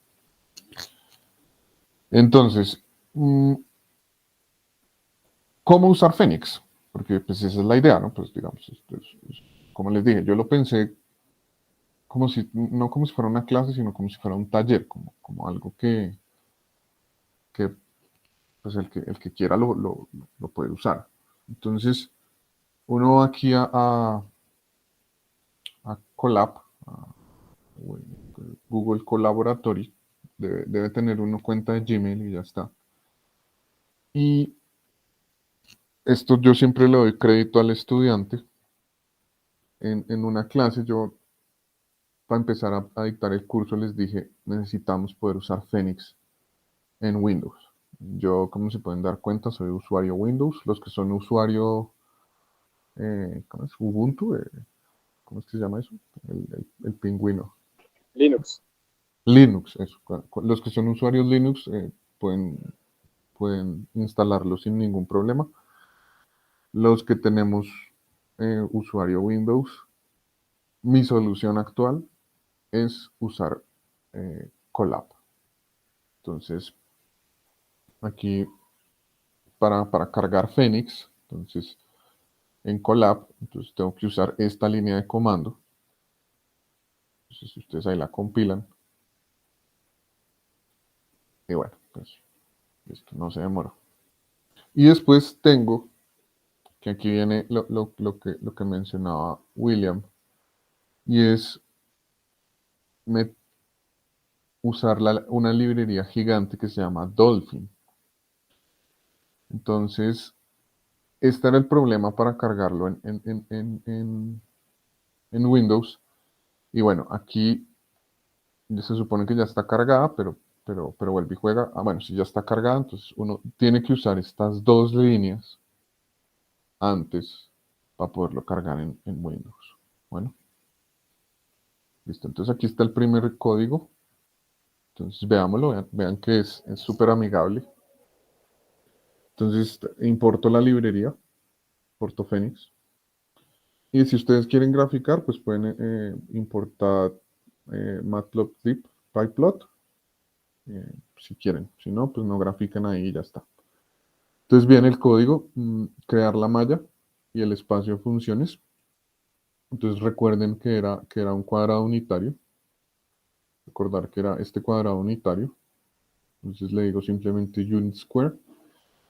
Entonces, ¿cómo usar Phoenix? Porque pues esa es la idea, ¿no? Pues digamos, como les dije, yo lo pensé como si, no como si fuera una clase, sino como si fuera un taller, como algo que pues el que quiera lo puede usar. Entonces, uno va aquí a Colab, a Google Collaboratory, debe tener uno cuenta de Gmail y ya está. Y esto yo siempre le doy crédito al estudiante. En una clase yo, para empezar a dictar el curso, les dije, necesitamos poder usar Phoenix en Windows. Yo, como se pueden dar cuenta, soy usuario Windows. Los que son usuario, ¿cómo es? Ubuntu, ¿cómo es que se llama eso? El pingüino. Linux. Linux, eso. Los que son usuarios Linux pueden instalarlo sin ningún problema. Los que tenemos usuario Windows, mi solución actual es usar Colab. Entonces, aquí para cargar Phoenix, entonces en Colab, entonces tengo que usar esta línea de comando. Entonces, si ustedes ahí la compilan, y bueno, pues esto no se demoró. Y después tengo, que aquí viene lo que mencionaba William, y es usar una librería gigante que se llama Dolphin. Entonces, este era el problema para cargarlo en Windows. Y bueno, aquí se supone que ya está cargada, pero vuelve y juega. Ah, bueno, si ya está cargada, entonces uno tiene que usar estas dos líneas antes para poderlo cargar en Windows. Bueno, listo. Entonces aquí está el primer código. Entonces veámoslo, vean que es súper amigable. Entonces importo la librería, importo Phoenix. Y si ustedes quieren graficar, pues pueden importar Matplotlib, Pyplot, si quieren. Si no, pues no grafican ahí y ya está. Entonces viene el código, crear la malla y el espacio de funciones. Entonces recuerden que era un cuadrado unitario. Recordar que era este cuadrado unitario. Entonces le digo simplemente unit square.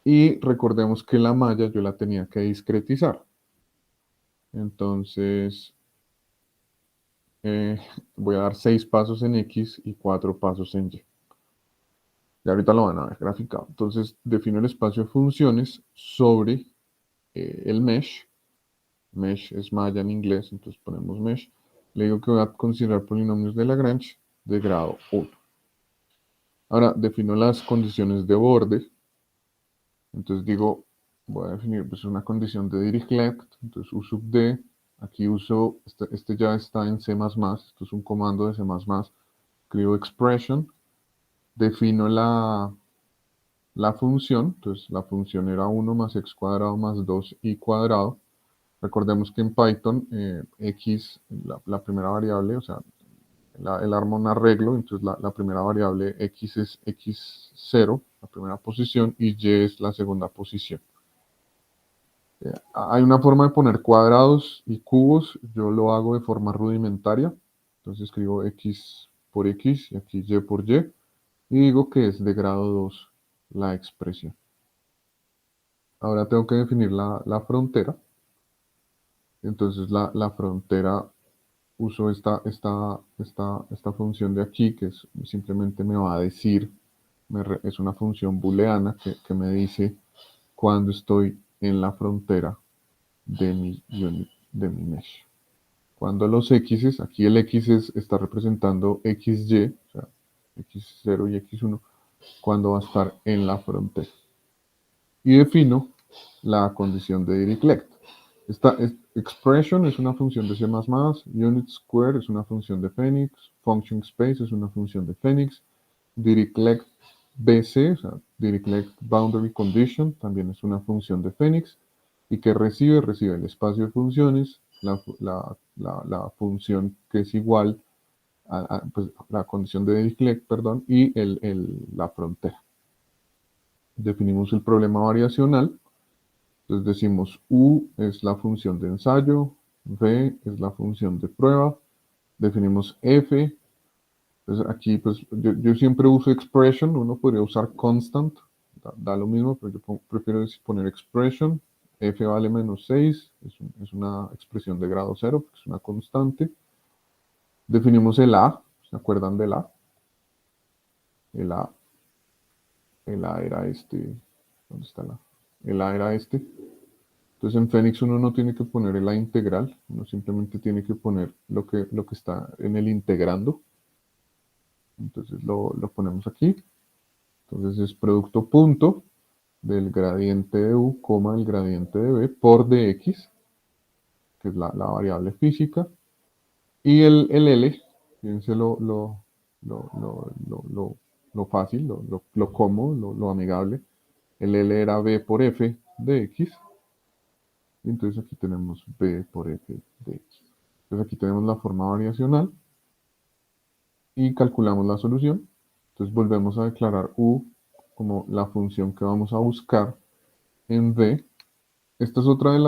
Y recordemos que la malla yo la tenía que discretizar. Entonces voy a dar 6 pasos en X y 4 pasos en Y. Y ahorita lo van a ver graficado. Entonces defino el espacio de funciones sobre el mesh. mesh es malla en inglés, entonces ponemos mesh. Le digo que voy a considerar polinomios de Lagrange de grado 1. Ahora defino las condiciones de borde. Entonces digo, voy a definir pues, una condición de Dirichlet. Entonces U sub D. Aquí uso, este ya está en C++. Esto es un comando de C++. Escribo expression. Defino la función. Entonces la función era 1 más x cuadrado más 2y cuadrado. Recordemos que en Python x, la primera variable, o sea, el arma un arreglo, entonces la primera variable x es x0, la primera posición, y y es la segunda posición. Hay una forma de poner cuadrados y cubos, yo lo hago de forma rudimentaria, entonces escribo x por x y aquí y por y, y digo que es de grado 2 la expresión. Ahora tengo que definir la frontera, entonces la frontera uso esta función de aquí, que simplemente me va a decir, es una función booleana que me dice cuando estoy en la frontera de mi unit, de mi mesh. Cuando los x's, aquí el x está representando xy, o sea, x0 y x1, cuando va a estar en la frontera. Y defino la condición de Dirichlet. Esta expression es una función de C++, unit square es una función de Phoenix, function space es una función de Phoenix, Dirichlet BC, o sea, Dirichlet boundary condition, también es una función de Phoenix, y que recibe el espacio de funciones, la función que es igual a pues, la condición de Dirichlet, perdón, y la frontera. Definimos el problema variacional. Entonces decimos U es la función de ensayo, V es la función de prueba, definimos F. Entonces aquí pues yo siempre uso expression, uno podría usar constant, da lo mismo, pero yo prefiero poner expression. F vale menos 6, es una expresión de grado 0, porque es una constante. Definimos el A, ¿se acuerdan del A? El A, el A era este, ¿dónde está el A? El A era este. Entonces en Phoenix uno no tiene que poner la integral, uno simplemente tiene que poner lo que está en el integrando. Entonces lo ponemos aquí. Entonces es producto punto del gradiente de U, coma el gradiente de B por dx, que es la variable física. Y el L, fíjense lo fácil, lo cómodo, lo amigable. El L era B por F de X. Entonces aquí tenemos B por F de X. Entonces aquí tenemos la forma variacional y calculamos la solución. Entonces volvemos a declarar U como la función que vamos a buscar en V. Esta es otra de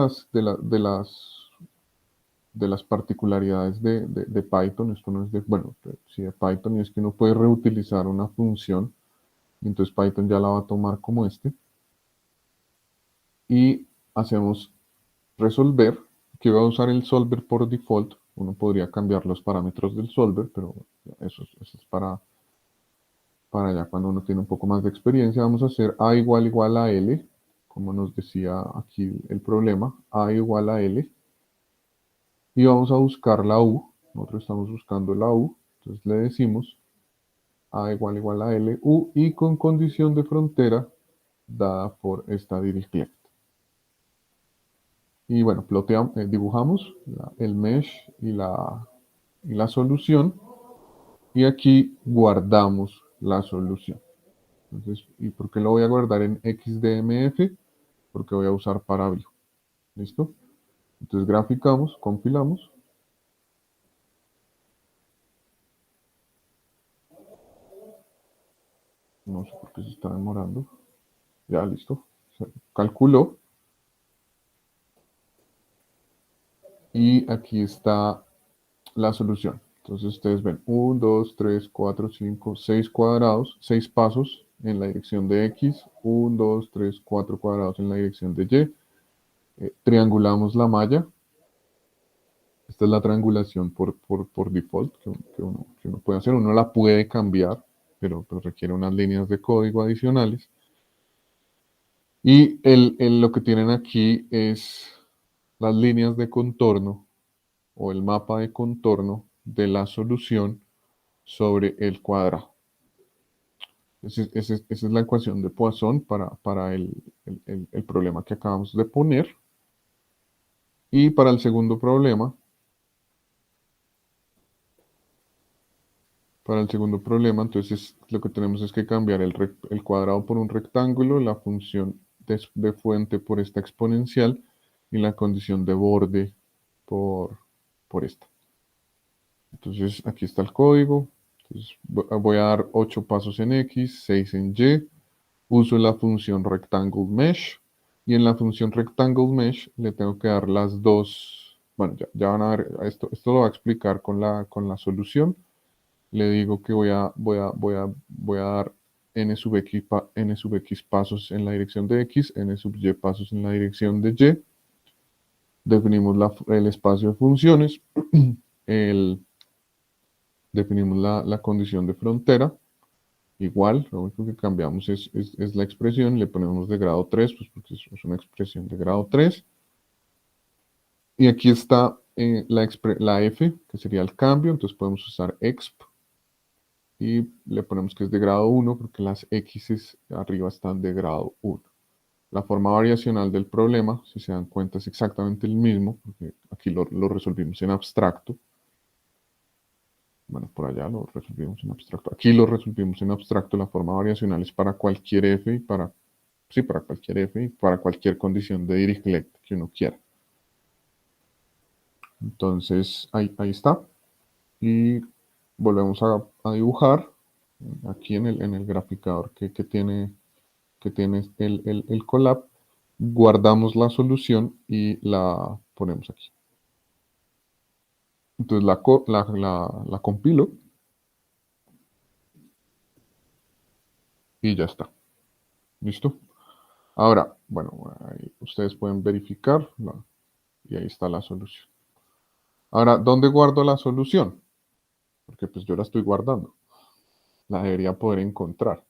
las particularidades de Python. Esto no es bueno, sí de Python, y es que uno puede reutilizar una función. Entonces Python ya la va a tomar como y hacemos resolver, que va a usar el solver por default. Uno podría cambiar los parámetros del solver, pero eso es para ya cuando uno tiene un poco más de experiencia. Vamos a hacer a igual a L, como nos decía aquí el problema, a igual a L. Y vamos a buscar la U, nosotros estamos buscando la U, entonces le decimos a igual a L, U, y con condición de frontera dada por esta Dirichlet. Y bueno, dibujamos el mesh y la solución, y aquí guardamos la solución. Entonces, ¿y por qué lo voy a guardar en XDMF? Porque voy a usar para view. ¿Listo? Entonces graficamos, compilamos. No sé por qué se está demorando. Ya, listo. Se calculó. Y aquí está la solución. Entonces ustedes ven 1, 2, 3, 4, 5, 6 cuadrados, 6 pasos en la dirección de X, 1, 2, 3, 4 cuadrados en la dirección de Y. Triangulamos la malla. Esta es la triangulación por default que uno puede hacer. Uno la puede cambiar, pero requiere unas líneas de código adicionales. Y lo que tienen aquí es las líneas de contorno o el mapa de contorno de la solución sobre el cuadrado. Esa es la ecuación de Poisson para el problema que acabamos de poner. Y para el segundo problema, entonces lo que tenemos es que cambiar el cuadrado por un rectángulo, la función de fuente por esta exponencial y la condición de borde por esta. Entonces aquí está el código. Entonces, voy a dar 8 pasos en X, 6 en Y. Uso la función rectangle mesh. Y en la función rectangle mesh le tengo que dar las dos. Bueno, ya van a ver, esto lo va a explicar con la solución. Le digo que voy a dar n sub x pasos en la dirección de x, n sub y pasos en la dirección de y. Definimos el espacio de funciones. Definimos la condición de frontera. Igual, lo único que cambiamos es la expresión. Le ponemos de grado 3, pues porque es una expresión de grado 3. Y aquí está la f, que sería el cambio. Entonces podemos usar exp. Y le ponemos que es de grado 1 porque las x arriba están de grado 1. La forma variacional del problema, si se dan cuenta, es exactamente el mismo, porque aquí lo resolvimos en abstracto. Bueno, por allá lo resolvimos en abstracto. Aquí lo resolvimos en abstracto. La forma variacional es para cualquier f y para cualquier f y para cualquier condición de Dirichlet que uno quiera. Entonces, ahí está. Y volvemos a dibujar aquí en el graficador que tiene el Colab. Guardamos la solución y la ponemos aquí. Entonces la compilo y ya está. ¿Listo? Ahora, bueno, ahí ustedes pueden verificar y ahí está la solución. Ahora, ¿dónde guardo la solución? Porque pues yo la estoy guardando. La debería poder encontrar.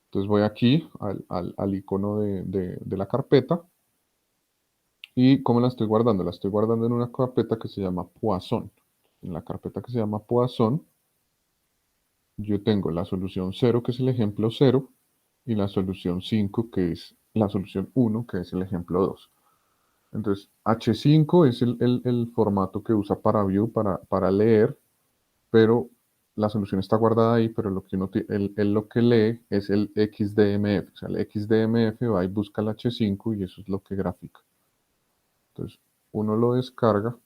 Entonces voy aquí al icono de la carpeta. ¿Y cómo la estoy guardando? La estoy guardando en una carpeta que se llama Poisson. En la carpeta que se llama Poisson, yo tengo la solución 0, que es el ejemplo 0, y la solución 5, que es la solución 1, que es el ejemplo 2. Entonces, H5 es el formato que usa ParaView para leer, pero la solución está guardada ahí, pero lo que él lo que lee es el XDMF. O sea, el XDMF va y busca el H5 y eso es lo que grafica. Entonces, uno lo descarga.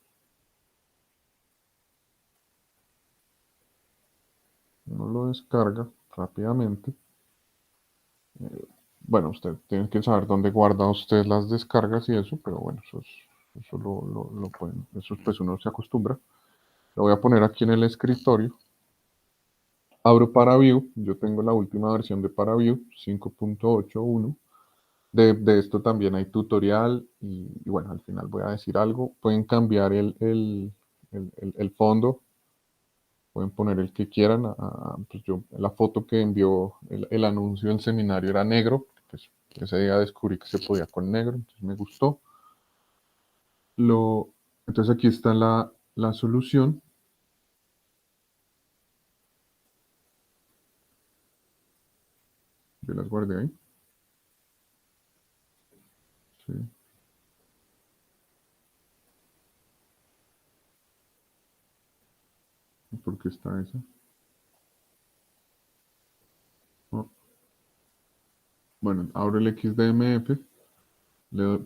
Rápidamente. Bueno, usted tiene que saber dónde guarda usted las descargas y eso, pero bueno, eso lo pueden, eso pues uno se acostumbra. Lo voy a poner aquí en el escritorio. Abro ParaView, yo tengo la última versión de ParaView, 5.81. De esto también hay tutorial y bueno, al final voy a decir algo. Pueden cambiar el fondo, pueden poner el que quieran. Pues la foto que envió el anuncio del seminario era negro, pues ese día descubrí que se podía con negro, entonces me gustó. Entonces aquí está la solución. Yo las guardé ahí. Sí. ¿Por qué está esa? Oh, bueno, abro el XDMF.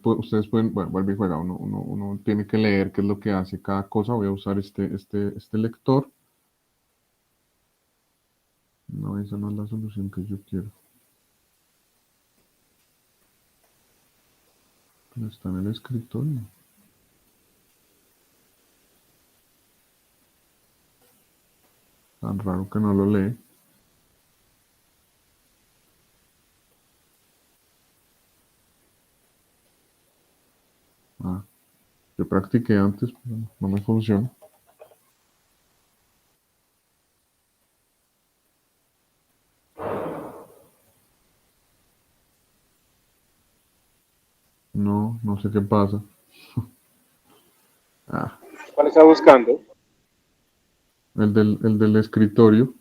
Ustedes pueden, bueno, vuelve y juega. Uno tiene que leer qué es lo que hace cada cosa. Voy a usar este lector. No, esa no es la solución que yo quiero. Pero está en el escritorio. Tan raro que no lo lee. Ah, yo practiqué antes, pero no me funciona. No sé qué pasa. Ah, ¿Cuál está buscando? el del escritorio,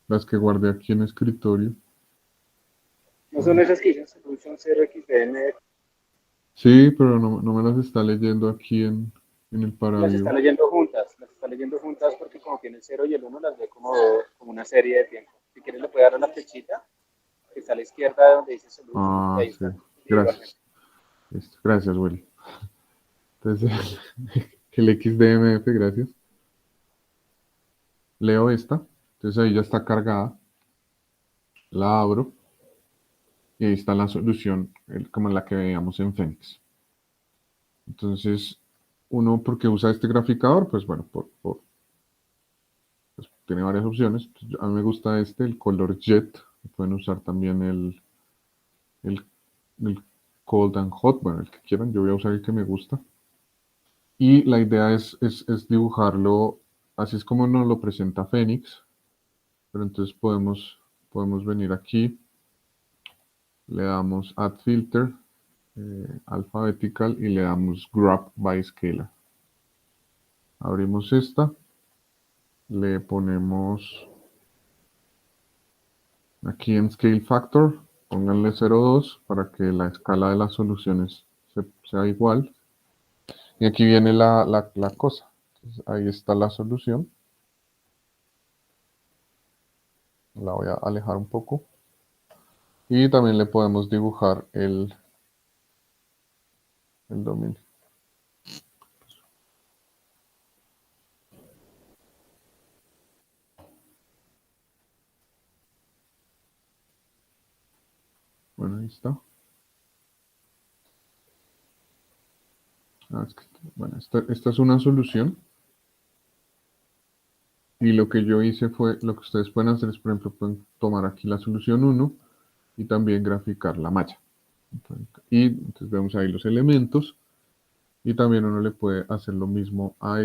las que guardé aquí en escritorio. No son esas que dicen Solution 0xDNF. Sí, pero no me las está leyendo aquí en el Las está paraview. leyendo juntas. Las está leyendo juntas porque como tiene el 0 y el 1 las ve como una serie de tiempo. Si quieres le puede dar a la flechita que está a la izquierda de donde dice Solution y Ah, ahí sí. está individualmente. Gracias. Listo. Gracias, Willy. Entonces, el XDMF, gracias. Leo esta. Entonces ahí ya está cargada. La abro. Y ahí está la solución, como la que veíamos en Phoenix. Entonces, uno, ¿por qué usa este graficador? Pues bueno, pues, tiene varias opciones. Pues, a mí me gusta el color Jet. Pueden usar también el, el Cold and Hot, bueno, el que quieran. Yo voy a usar el que me gusta. Y la idea es dibujarlo, así es como nos lo presenta Phoenix. Pero entonces podemos venir aquí, le damos Add Filter, Alphabetical y le damos Grab by Scalar. Abrimos esta, le ponemos aquí en Scale Factor, pónganle 0,2 para que la escala de las soluciones sea igual. Y aquí viene la cosa. Entonces, ahí está la solución. La voy a alejar un poco. Y también le podemos dibujar el dominio. Bueno, ahí está. Bueno, esta es una solución. Y lo que yo hice fue, lo que ustedes pueden hacer es, por ejemplo, pueden tomar aquí la solución 1 y también graficar la malla. Entonces vemos ahí los elementos. Y también uno le puede hacer lo mismo a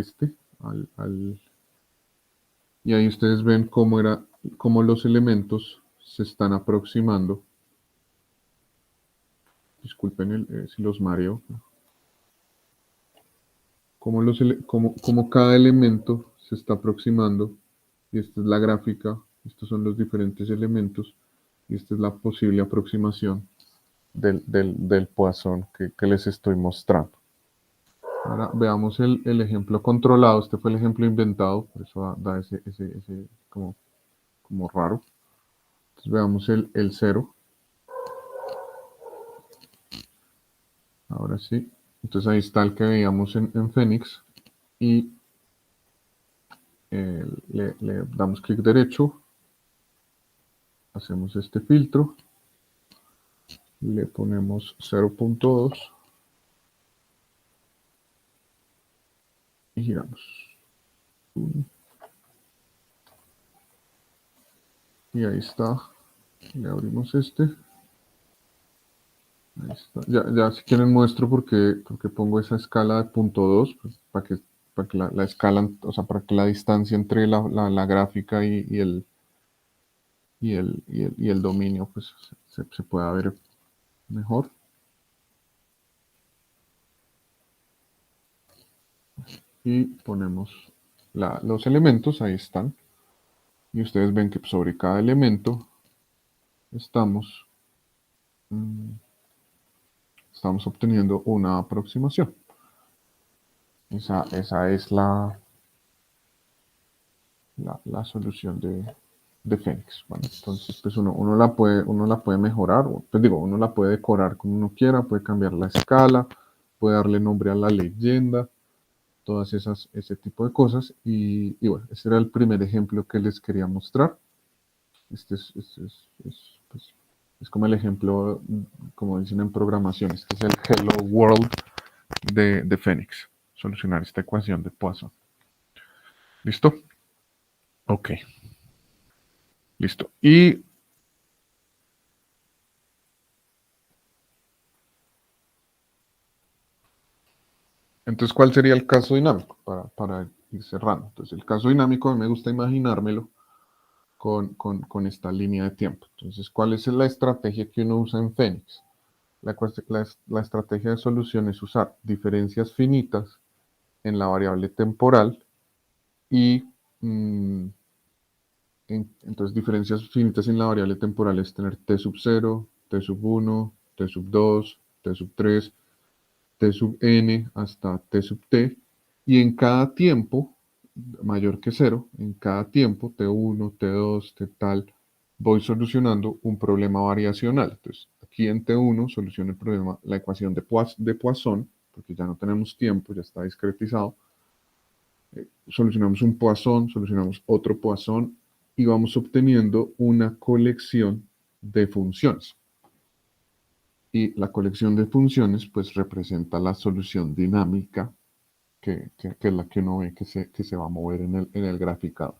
y ahí ustedes ven cómo los elementos se están aproximando. Disculpen si los mareo. Cómo cada elemento se está aproximando. Y esta es la gráfica. Estos son los diferentes elementos. Y esta es la posible aproximación del Poisson que les estoy mostrando. Ahora veamos el ejemplo controlado. Este fue el ejemplo inventado, por eso da ese como raro. Entonces veamos el 0. Ahora sí. Entonces ahí está el que veíamos en Phoenix. Y le damos clic derecho. Hacemos este filtro. Le ponemos 0,2. Y giramos. Y ahí está. Le abrimos este. Ahí está. Ya si quieren muestro porque pongo esa escala de 0,2 pues, para que la escala, o sea, para que la distancia entre la gráfica y el dominio pues se pueda ver mejor. Y ponemos los elementos, ahí están. Y ustedes ven que sobre cada elemento estamos, mm, estamos obteniendo una aproximación. Esa es la solución de Phoenix. Bueno, entonces pues uno la puede mejorar, pues digo, uno la puede decorar como uno quiera, puede cambiar la escala, puede darle nombre a la leyenda, todas ese tipo de cosas. Y bueno, ese era el primer ejemplo que les quería mostrar. Pues, es como el ejemplo, como dicen en programación, este es el Hello World de Phoenix, solucionar esta ecuación de Poisson. ¿Listo? Ok, listo. Y entonces, ¿cuál sería el caso dinámico? Para ir cerrando. Entonces, el caso dinámico a mí me gusta imaginármelo con esta línea de tiempo. Entonces, ¿cuál es la estrategia que uno usa en Phoenix? La estrategia de solución es usar diferencias finitas en la variable temporal y entonces diferencias finitas en la variable temporal es tener t sub 0, t sub 1, t sub 2, t sub 3, t sub n hasta t sub t, y en cada tiempo mayor que 0, en cada tiempo, t1, t2, t tal, voy solucionando un problema variacional. Entonces, aquí en t1 soluciono el problema, la ecuación de Poisson, porque ya no tenemos tiempo, ya está discretizado. Solucionamos un Poisson, solucionamos otro Poisson, y vamos obteniendo una colección de funciones. Y la colección de funciones, pues, representa la solución dinámica, que es la que uno ve que se va a mover en el graficador.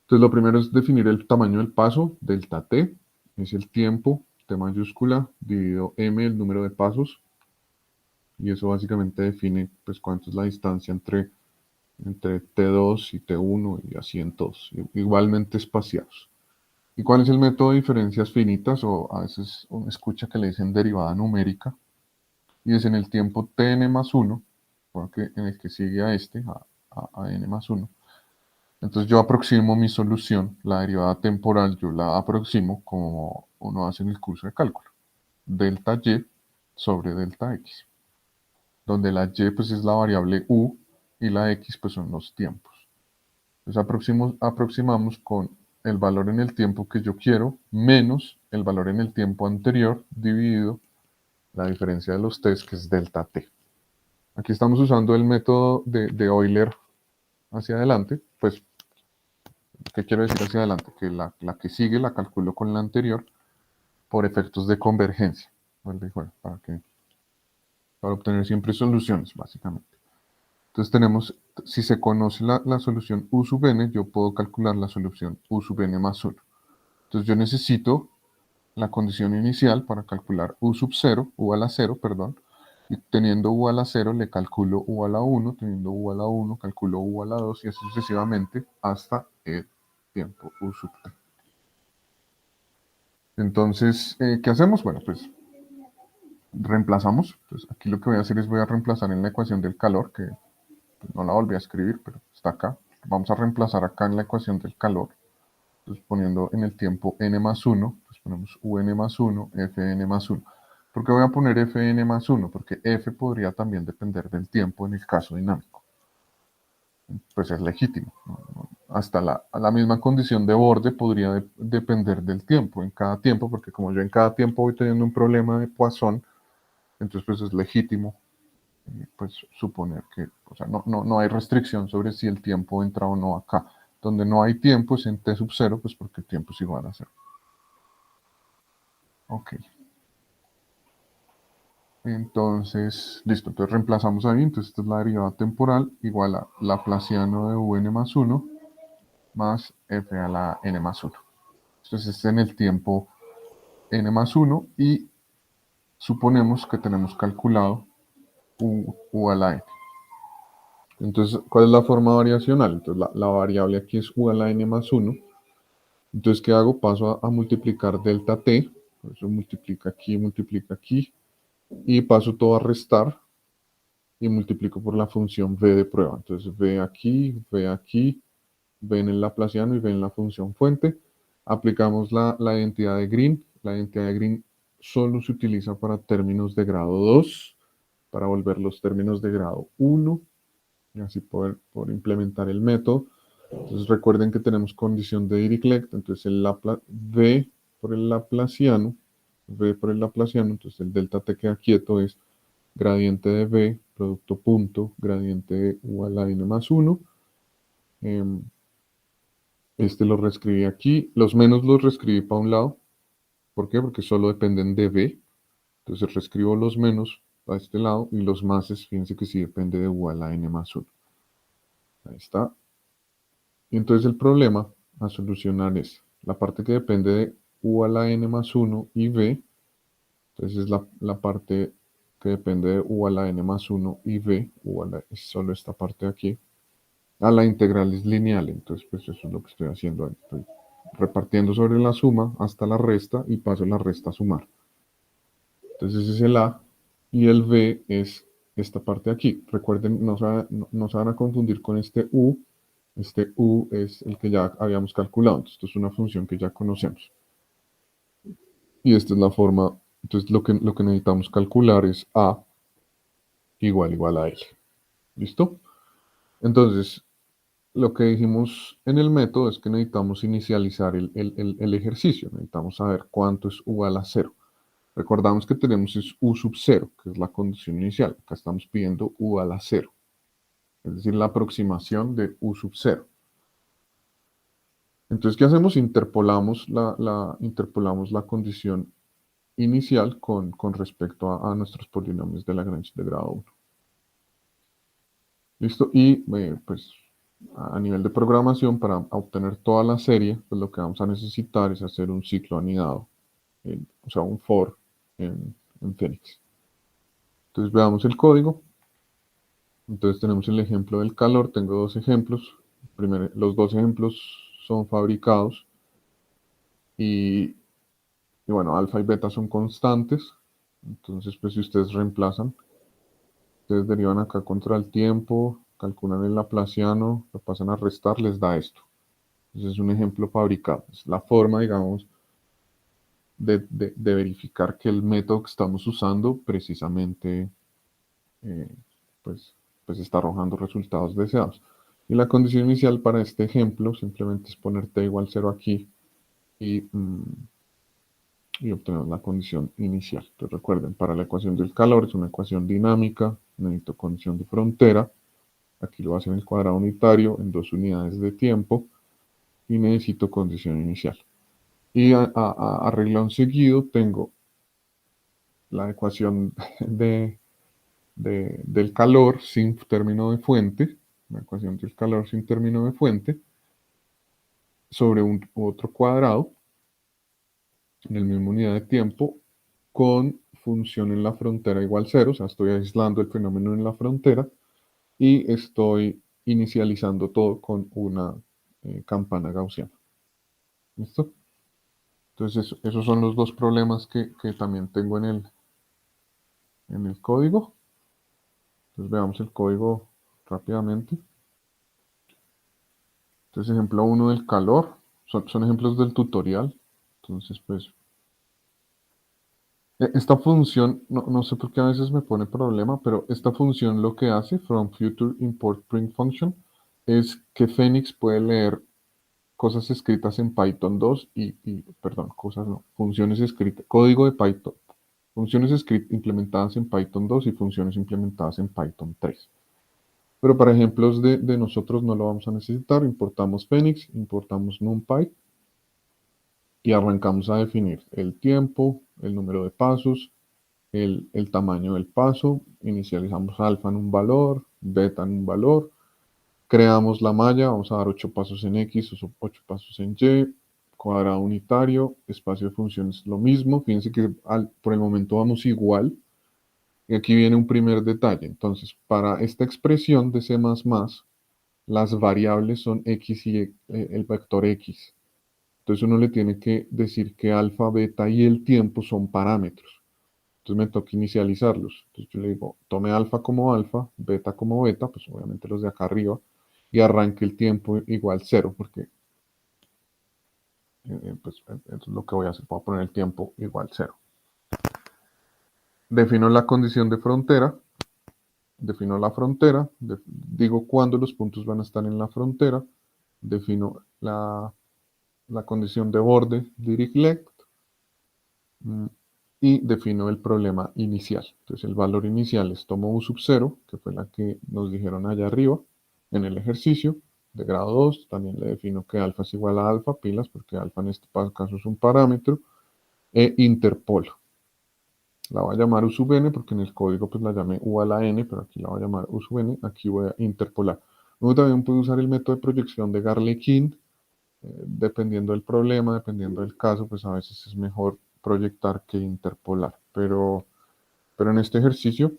Entonces, lo primero es definir el tamaño del paso, delta t, es el tiempo, t mayúscula, dividido m, el número de pasos, y eso básicamente define, pues, cuánto es la distancia entre t2 y t1 y así en todos, igualmente espaciados. ¿Y cuál es el método de diferencias finitas? O a veces uno escucha que le dicen derivada numérica, y es en el tiempo tn más 1, porque en el que sigue a este, a n más 1. Entonces yo aproximo mi solución, la derivada temporal, yo la aproximo como uno hace en el curso de cálculo. Delta y sobre delta x, donde la y pues es la variable u y la x pues son los tiempos. Entonces aproximamos con el valor en el tiempo que yo quiero menos el valor en el tiempo anterior dividido la diferencia de los t's, que es delta t. Aquí estamos usando el método de Euler hacia adelante. Pues, ¿qué quiero decir hacia adelante? Que la que sigue la calculo con la anterior por efectos de convergencia. Bueno, para obtener siempre soluciones, básicamente. Entonces tenemos, si se conoce la solución u sub n, yo puedo calcular la solución u sub n más 1. Entonces yo necesito la condición inicial para calcular u sub 0, u a la 0, perdón, y teniendo u a la 0 le calculo u a la 1, teniendo u a la 1 calculo u a la 2 y así sucesivamente hasta el tiempo u sub t. Entonces, ¿qué hacemos? Bueno, pues reemplazamos. Entonces aquí lo que voy a hacer es voy a reemplazar en la ecuación del calor, que no la volví a escribir, pero está acá. Vamos a reemplazar acá en la ecuación del calor. Entonces poniendo en el tiempo n más 1, pues ponemos un más 1, fn más 1. ¿Por qué voy a poner fn más 1? Porque f podría también depender del tiempo en el caso dinámico. Pues es legítimo. Hasta la misma condición de borde podría depender del tiempo, en cada tiempo, porque como yo en cada tiempo voy teniendo un problema de Poisson, entonces pues es legítimo pues suponer que, o sea, no hay restricción sobre si el tiempo entra o no acá. Donde no hay tiempo es en t sub 0, pues porque el tiempo es igual a 0. Ok. Entonces, listo. Entonces reemplazamos ahí. Entonces esta es la derivada temporal igual a Laplaciano de un más 1 más f a la n más 1. Entonces este es en el tiempo n más 1 y suponemos que tenemos calculado u a la n. Entonces, ¿cuál es la forma variacional? Entonces, la variable aquí es u a la n más 1. Entonces, ¿qué hago? Paso a multiplicar delta t. Eso multiplica aquí, y paso todo a restar y multiplico por la función v de prueba. Entonces, v aquí, v en el Laplaciano y v en la función fuente. Aplicamos la identidad de Green. La identidad de Green solo se utiliza para términos de grado 2, para volver los términos de grado 1, y así poder implementar el método. Entonces recuerden que tenemos condición de Dirichlet, entonces V por el Laplaciano, entonces el delta t queda quieto, es gradiente de V, producto punto, gradiente de u a la n más 1. Este lo reescribí aquí, los menos los reescribí para un lado. ¿Por qué? Porque solo dependen de V. Entonces reescribo los menos a este lado y los máses, fíjense que sí depende de u a la n más 1. Ahí está. Y entonces el problema a solucionar es la parte que depende de u a la n más 1 y v. Entonces es la parte que depende de u a la n más 1 y v. Es solo esta parte de aquí. La integral es lineal, entonces pues eso es lo que estoy haciendo ahí. Estoy repartiendo sobre la suma hasta la resta y paso la resta a sumar. Entonces ese es el a y el v es esta parte de aquí. Recuerden, no se van a confundir con este U. Este U es el que ya habíamos calculado. Entonces, esto es una función que ya conocemos. Y esta es la forma. Entonces, lo que necesitamos calcular es A igual a L. ¿Listo? Entonces, lo que dijimos en el método es que necesitamos inicializar el ejercicio. Necesitamos saber cuánto es U a la 0. Recordamos que tenemos es U sub 0, que es la condición inicial. Acá estamos pidiendo U a la 0. Es decir, la aproximación de U sub 0. Entonces, ¿qué hacemos? Interpolamos la condición inicial con respecto a nuestros polinomios de Lagrange de grado 1. ¿Listo? Y pues a nivel de programación, para obtener toda la serie, pues lo que vamos a necesitar es hacer un ciclo anidado, o sea, un for en Phoenix. Entonces veamos el código. Entonces tenemos el ejemplo del calor. Tengo dos ejemplos. Los dos ejemplos son fabricados. Y bueno, alfa y beta son constantes. Entonces, pues si ustedes reemplazan, ustedes derivan acá contra el tiempo, calculan el laplaciano, lo pasan a restar, les da esto. Entonces es un ejemplo fabricado. Es la forma, digamos, de verificar que el método que estamos usando precisamente eh, pues, pues está arrojando resultados deseados. Y la condición inicial para este ejemplo simplemente es poner t igual 0 aquí y, y obtenemos la condición inicial. Entonces recuerden, para la ecuación del calor es una ecuación dinámica, necesito condición de frontera, aquí lo hacen en el cuadrado unitario en 2 unidades de tiempo y necesito condición inicial. Y a renglón seguido tengo la ecuación del calor sin término de fuente, la ecuación del calor sin término de fuente, sobre otro cuadrado, en la misma unidad de tiempo, con función en la frontera igual 0, o sea, estoy aislando el fenómeno en la frontera, y estoy inicializando todo con una campana gaussiana. ¿Listo? Entonces, esos son los dos problemas que también tengo en el código. Entonces, veamos el código rápidamente. Entonces, ejemplo 1 del calor. Son ejemplos del tutorial. Entonces, pues, esta función, no sé por qué a veces me pone problema, pero esta función lo que hace, from future import print function, es que Phoenix puede leer cosas escritas en Python 2 perdón, cosas no, funciones escritas, código de Python, funciones implementadas en Python 2 y funciones implementadas en Python 3. Pero para ejemplos de nosotros no lo vamos a necesitar. Importamos Phoenix, importamos NumPy y arrancamos a definir el tiempo, el número de pasos, el tamaño del paso. Inicializamos alfa en un valor, beta en un valor. Creamos la malla, vamos a dar 8 pasos en X, 8 pasos en Y, cuadrado unitario, espacio de funciones lo mismo. Fíjense que por el momento vamos igual. Y aquí viene un primer detalle. Entonces, para esta expresión de C++, las variables son X y el vector X. Entonces uno le tiene que decir que alfa, beta y el tiempo son parámetros. Entonces me toca inicializarlos. Entonces yo le digo, tome alfa, beta como beta, pues obviamente los de acá arriba, y arranque el tiempo igual 0, porque pues eso es lo que voy a hacer. Voy a poner el tiempo igual 0. Defino la condición de frontera. Defino la frontera, digo cuándo los puntos van a estar en la frontera, defino la condición de borde, Dirichlet, y defino el problema inicial. Entonces el valor inicial es tomo U sub 0, que fue la que nos dijeron allá arriba en el ejercicio de grado 2. También le defino que alfa es igual a alfa, pilas, porque alfa en este caso es un parámetro, e interpolo. La voy a llamar U sub n, porque en el código pues la llamé U a la n, pero aquí la voy a llamar U sub n, aquí voy a interpolar. Uno también puede usar el método de proyección de Garlekin, dependiendo del problema, dependiendo del caso, pues a veces es mejor proyectar que interpolar. Pero en este ejercicio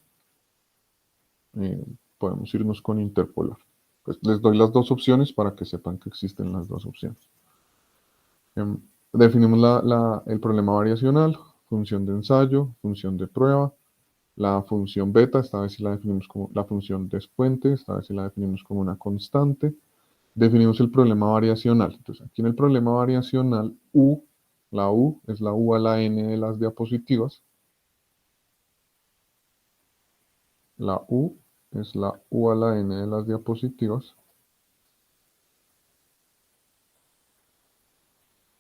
podemos irnos con interpolar. Pues les doy las dos opciones para que sepan que existen las dos opciones. Definimos el problema variacional, función de ensayo, función de prueba, la función beta, esta vez sí la definimos como la función despuente, esta vez sí la definimos como una constante. Definimos el problema variacional. Entonces, aquí en el problema variacional, la U es la U a la N de las diapositivas. La U es la U a la N de las diapositivas.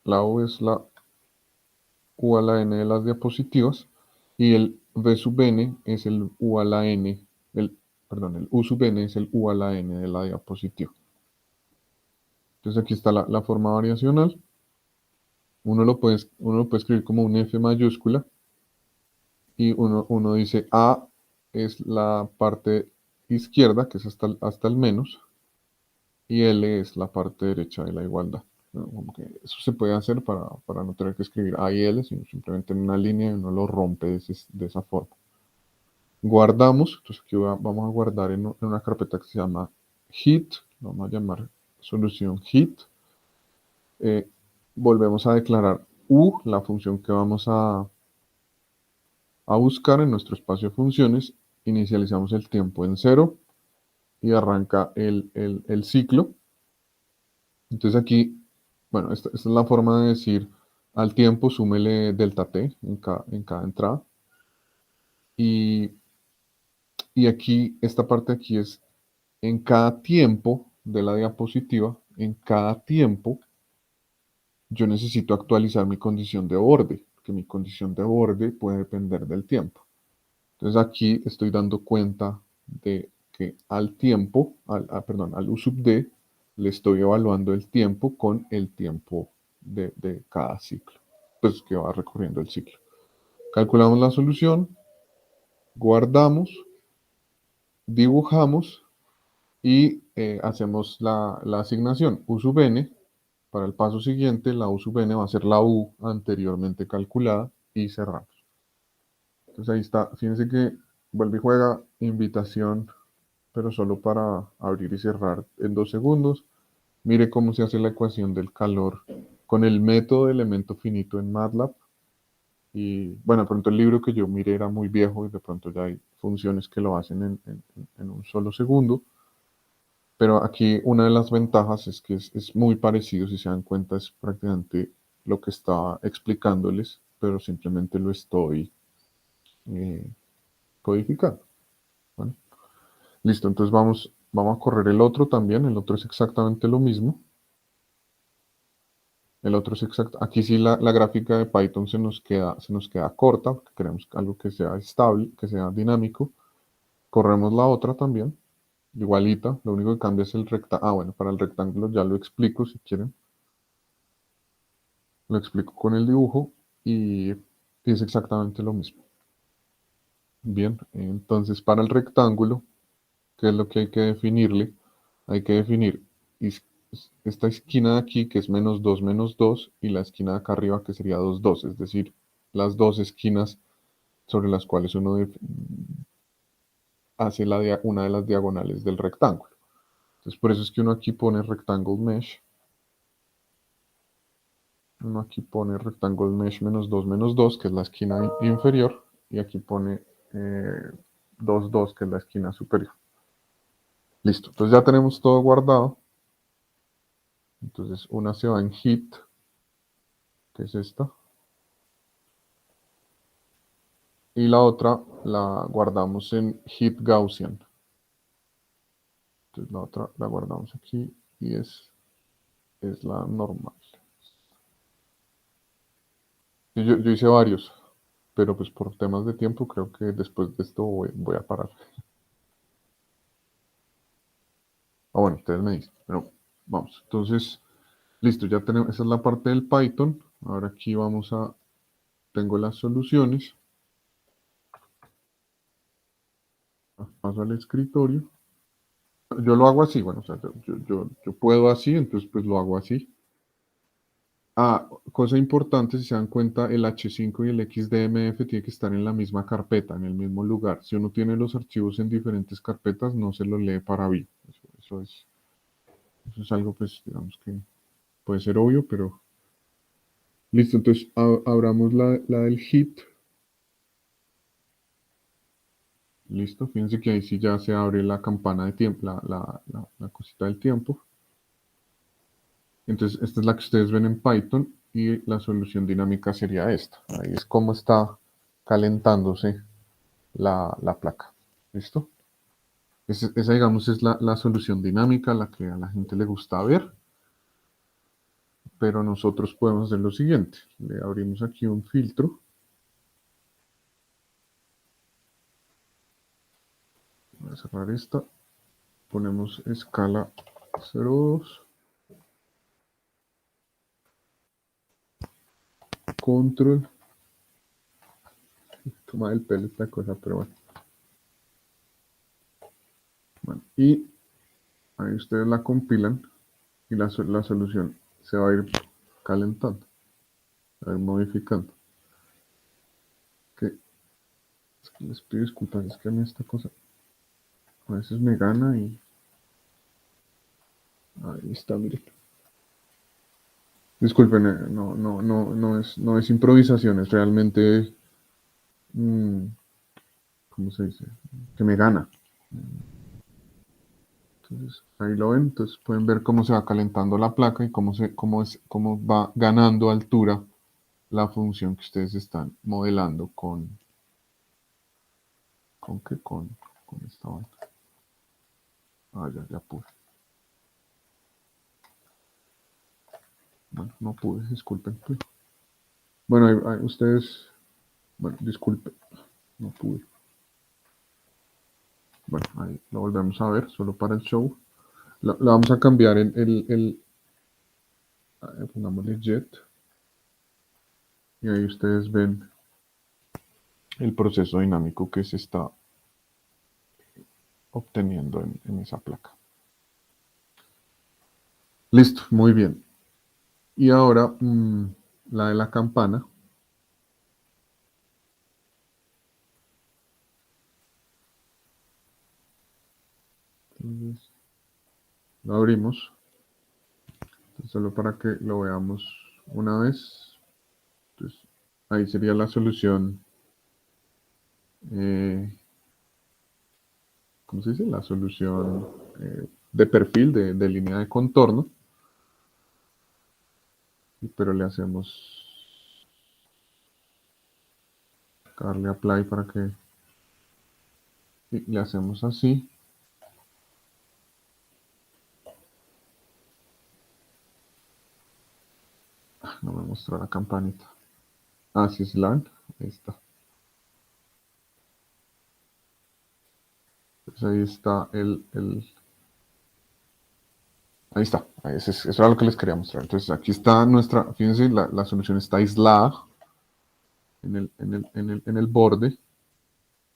La U es la U a la N de las diapositivas. Y el V sub N es el U a la N, perdón, el U sub N es el U a la N de la diapositiva. Entonces aquí está la forma variacional. Uno lo puede escribir como un F mayúscula. Y uno dice A es la parte izquierda, que es hasta el menos, y L es la parte derecha de la igualdad. ¿No? Como que eso se puede hacer para no tener que escribir A y L, sino simplemente en una línea y uno lo rompe de esa forma. Guardamos, entonces aquí vamos a guardar en una carpeta que se llama hit, lo vamos a llamar solución hit. Volvemos a declarar U, la función que vamos a buscar en nuestro espacio de funciones, inicializamos el tiempo en 0 y arranca el ciclo. Entonces aquí, bueno, esta es la forma de decir al tiempo súmele delta t en cada entrada. Y aquí, esta parte aquí es en cada tiempo de la diapositiva, en cada tiempo, yo necesito actualizar mi condición de borde, porque mi condición de borde puede depender del tiempo. Entonces aquí estoy dando cuenta de que al tiempo, al U sub D, le estoy evaluando el tiempo con el tiempo de cada ciclo, pues que va recorriendo el ciclo. Calculamos la solución, guardamos, dibujamos y hacemos la asignación U sub n. Para el paso siguiente, la U sub n va a ser la U anteriormente calculada y cerramos. Entonces ahí está, fíjense que vuelve y juega invitación, pero solo para abrir y cerrar en 2 segundos. Mire cómo se hace la ecuación del calor con el método de elemento finito en MATLAB. Y bueno, de pronto el libro que yo miré era muy viejo y de pronto ya hay funciones que lo hacen en un solo segundo. Pero aquí una de las ventajas es que es muy parecido, si se dan cuenta, es prácticamente lo que estaba explicándoles, pero simplemente lo estoy codificando. ¿Vale? Listo, entonces vamos a correr el otro también. El otro es exactamente lo mismo. El otro es exacto. Aquí sí la gráfica de Python se nos queda corta, porque queremos algo que sea estable, que sea dinámico. Corremos la otra también, igualita. Lo único que cambia es el rectángulo. Ah, bueno, para el rectángulo ya lo explico si quieren. Lo explico con el dibujo y es exactamente lo mismo. Bien, entonces para el rectángulo, ¿qué es lo que hay que definirle? Hay que definir esta esquina de aquí, que es menos 2, y la esquina de acá arriba, que sería 2, 2, es decir, las dos esquinas sobre las cuales uno hace una de las diagonales del rectángulo. Entonces, por eso es que uno aquí pone rectangle mesh. Uno aquí pone rectangle mesh menos 2, que es la esquina inferior, y aquí pone 2, 2, que es la esquina superior. Listo, entonces ya tenemos todo guardado. Entonces una se va en hit, que es esta, y la otra la guardamos en hit Gaussian. Entonces la otra la guardamos aquí y es la normal. Yo hice varios, pero pues por temas de tiempo creo que después de esto voy a parar. Ah, bueno, ustedes me dicen, pero vamos. Entonces, listo, ya tenemos, esa es la parte del Python. Ahora aquí tengo las soluciones. Paso al escritorio. Yo lo hago así, bueno, o sea, yo puedo así, entonces pues lo hago así. Ah, cosa importante, si se dan cuenta, el H5 y el XDMF tienen que estar en la misma carpeta, en el mismo lugar. Si uno tiene los archivos en diferentes carpetas, no se los lee para vivo. Eso es algo, pues, digamos que puede ser obvio, pero listo. Entonces, abramos la del hit. Listo, fíjense que ahí sí ya se abre la campana de tiempo, la cosita del tiempo. Entonces, esta es la que ustedes ven en Python y la solución dinámica sería esta. Ahí es como está calentándose la placa. ¿Listo? Esa, digamos, es la solución dinámica, la que a la gente le gusta ver. Pero nosotros podemos hacer lo siguiente. Le abrimos aquí un filtro. Voy a cerrar esta. Ponemos escala 0,2. Control. Toma el pelo esta cosa, pero bueno. Bueno, y ahí ustedes la compilan y la solución se va a ir calentando, se va a ir modificando. Es que les pido disculpas, es que a mí esta cosa a veces me gana y ahí está, miren. Disculpen, no es improvisación, es realmente, ¿cómo se dice? Que me gana. Entonces, ahí lo ven, entonces pueden ver cómo se va calentando la placa y cómo va ganando altura la función que ustedes están modelando ¿con qué? Con esta vaina. Ah, ya pude. Bueno, no pude, disculpen. Bueno, ustedes, bueno, disculpen, no pude. Bueno, ahí lo volvemos a ver, solo para el show. Lo vamos a cambiar pongámosle jet. Y ahí ustedes ven el proceso dinámico que se está obteniendo en esa placa. Listo, muy bien. Y ahora la de la campana. Entonces, lo abrimos. Entonces, solo para que lo veamos una vez. Entonces, ahí sería la solución. ¿Cómo se dice? La solución de perfil, de línea de contorno. Pero le hacemos darle apply para que y le hacemos así. No me mostró la campanita. Así es LAN. Ahí está. Pues ahí está ahí está. Eso era lo que les quería mostrar. Entonces aquí está nuestra, fíjense, la solución está aislada en el borde.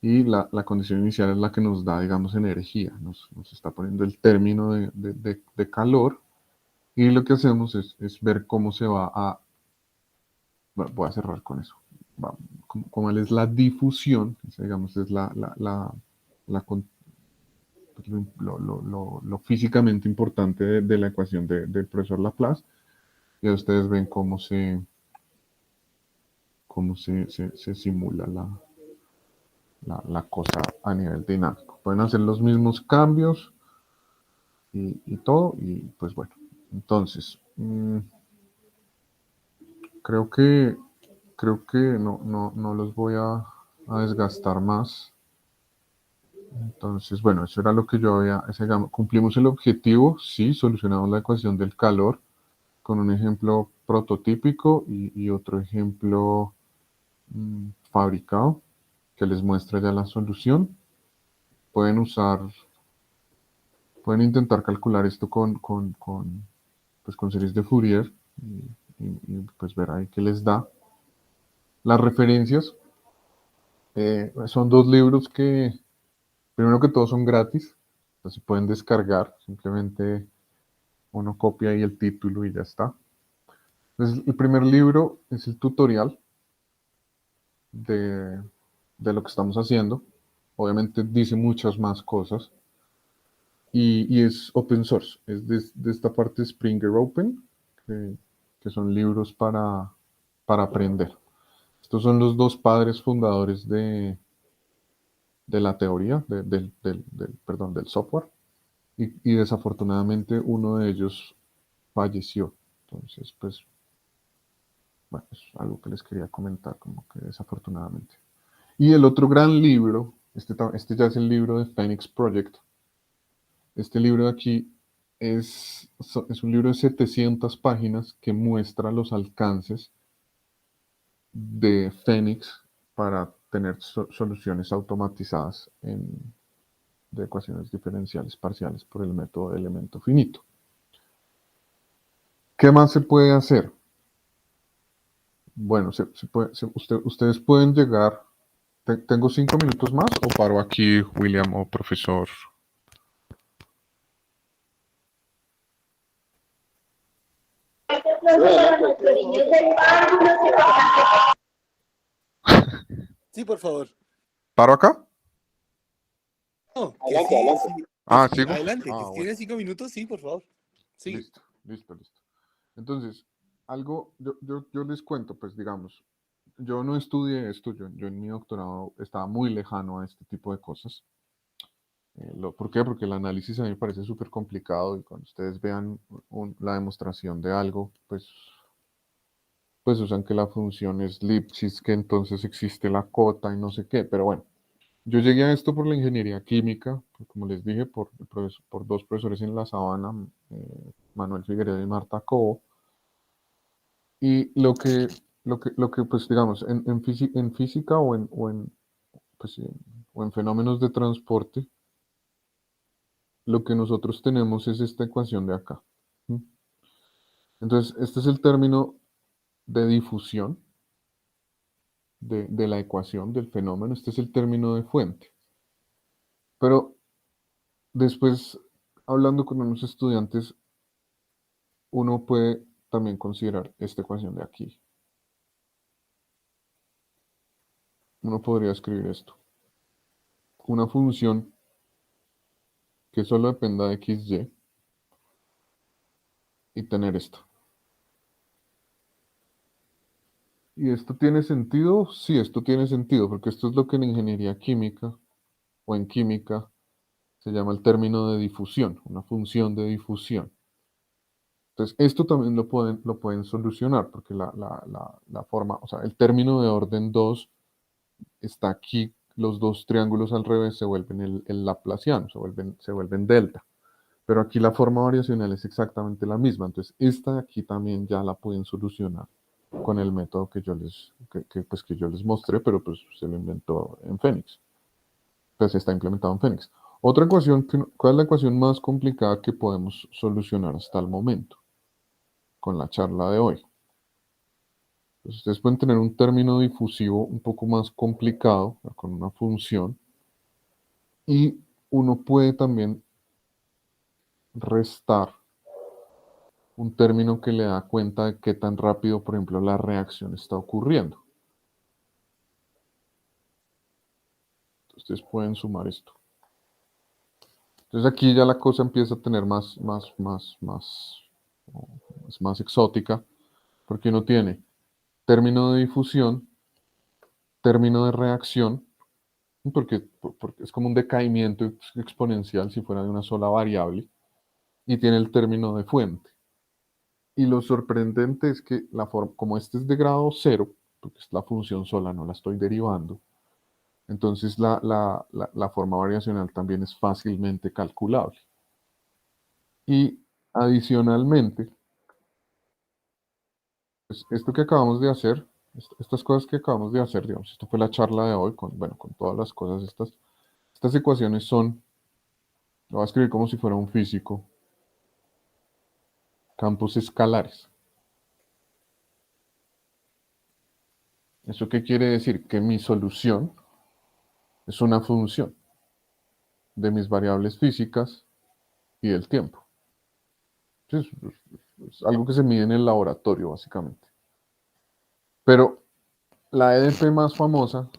Y la condición inicial es la que nos da, digamos, energía. Nos está poniendo el término de calor. Y lo que hacemos es ver cómo se va a... Bueno, voy a cerrar con eso. Cómo es la difusión, digamos, es lo físicamente importante de la ecuación del profesor Laplace. Y ustedes ven cómo se simula la cosa a nivel dinámico. Pueden hacer los mismos cambios y todo, y pues bueno. Entonces, creo que no los voy a desgastar más. Entonces, bueno, eso era lo que yo había, cumplimos el objetivo, sí, solucionamos la ecuación del calor con un ejemplo prototípico y otro ejemplo fabricado que les muestra ya la solución. Pueden intentar calcular esto con series de Fourier y pues ver ahí qué les da. Las referencias son dos libros que, primero que todo, son gratis, entonces se pueden descargar, simplemente uno copia ahí el título y ya está. Entonces, el primer libro es el tutorial de lo que estamos haciendo. Obviamente dice muchas más cosas y es open source, es de esta parte Springer Open, que son libros para aprender. Estos son los dos padres fundadores de la teoría, perdón, del software, y desafortunadamente uno de ellos falleció. Entonces, pues, bueno, es algo que les quería comentar, como que desafortunadamente. Y el otro gran libro, este ya es el libro de Phoenix Project. Este libro de aquí es un libro de 700 páginas que muestra los alcances de Phoenix para tener soluciones automatizadas de ecuaciones diferenciales parciales por el método de elemento finito. ¿Qué más se puede hacer? Bueno, ustedes pueden llegar. ¿Tengo 5 minutos más o paro aquí, William o profesor? Sí, por favor. ¿Paro acá? No, que Adelante, sí, adelante. sí. Ah, ¿sigo? Adelante, que Ah, si bueno. tienes 5 minutos, sí, por favor. Sigue. Listo, listo, listo. Entonces, yo les cuento, pues digamos, yo no estudié esto, yo en mi doctorado estaba muy lejano a este tipo de cosas. ¿Por qué? Porque el análisis a mí me parece súper complicado y cuando ustedes vean la demostración de algo, pues usan que la función es Lipschitz, que entonces existe la cota y no sé qué, pero bueno, yo llegué a esto por la ingeniería química, pues, como les dije, por dos profesores en La Sabana, Manuel Figueredo y Marta Cobo, y pues digamos, en física pues, o en fenómenos de transporte, lo que nosotros tenemos es esta ecuación de acá. ¿Sí? Entonces, este es el término de difusión de la ecuación del fenómeno, este es el término de fuente. Pero después, hablando con unos estudiantes, uno puede también considerar esta ecuación de aquí. Uno podría escribir esto. Una función que solo dependa de xy y tener esto. ¿Y esto tiene sentido? Sí, esto tiene sentido, porque esto es lo que en ingeniería química o en química se llama el término de difusión, una función de difusión. Entonces, esto también lo pueden solucionar, porque la forma, o sea, el término de orden 2 está aquí, los dos triángulos al revés se vuelven el laplaciano, se vuelven delta. Pero aquí la forma variacional es exactamente la misma. Entonces, esta de aquí también ya la pueden solucionar con el método que yo les mostré, pero pues se lo inventó en Phoenix. Pues está implementado en Phoenix. Otra ecuación, ¿cuál es la ecuación más complicada que podemos solucionar hasta el momento con la charla de hoy? Pues ustedes pueden tener un término difusivo un poco más complicado, con una función, y uno puede también restar un término que le da cuenta de qué tan rápido, por ejemplo, la reacción está ocurriendo. Ustedes pueden sumar esto. Entonces aquí ya la cosa empieza a tener más exótica, porque uno tiene término de difusión, término de reacción, porque es como un decaimiento exponencial si fuera de una sola variable, y tiene el término de fuente. Y lo sorprendente es que como este es de grado cero, porque es la función sola, no la estoy derivando, entonces la forma variacional también es fácilmente calculable. Y adicionalmente, pues esto que acabamos de hacer, estas cosas que acabamos de hacer, digamos, esto fue la charla de hoy, con todas las cosas estas ecuaciones lo voy a escribir como si fuera un físico, campos escalares. ¿Eso qué quiere decir? Que mi solución es una función de mis variables físicas y del tiempo. Es algo que se mide en el laboratorio, básicamente. Pero la EDP más famosa,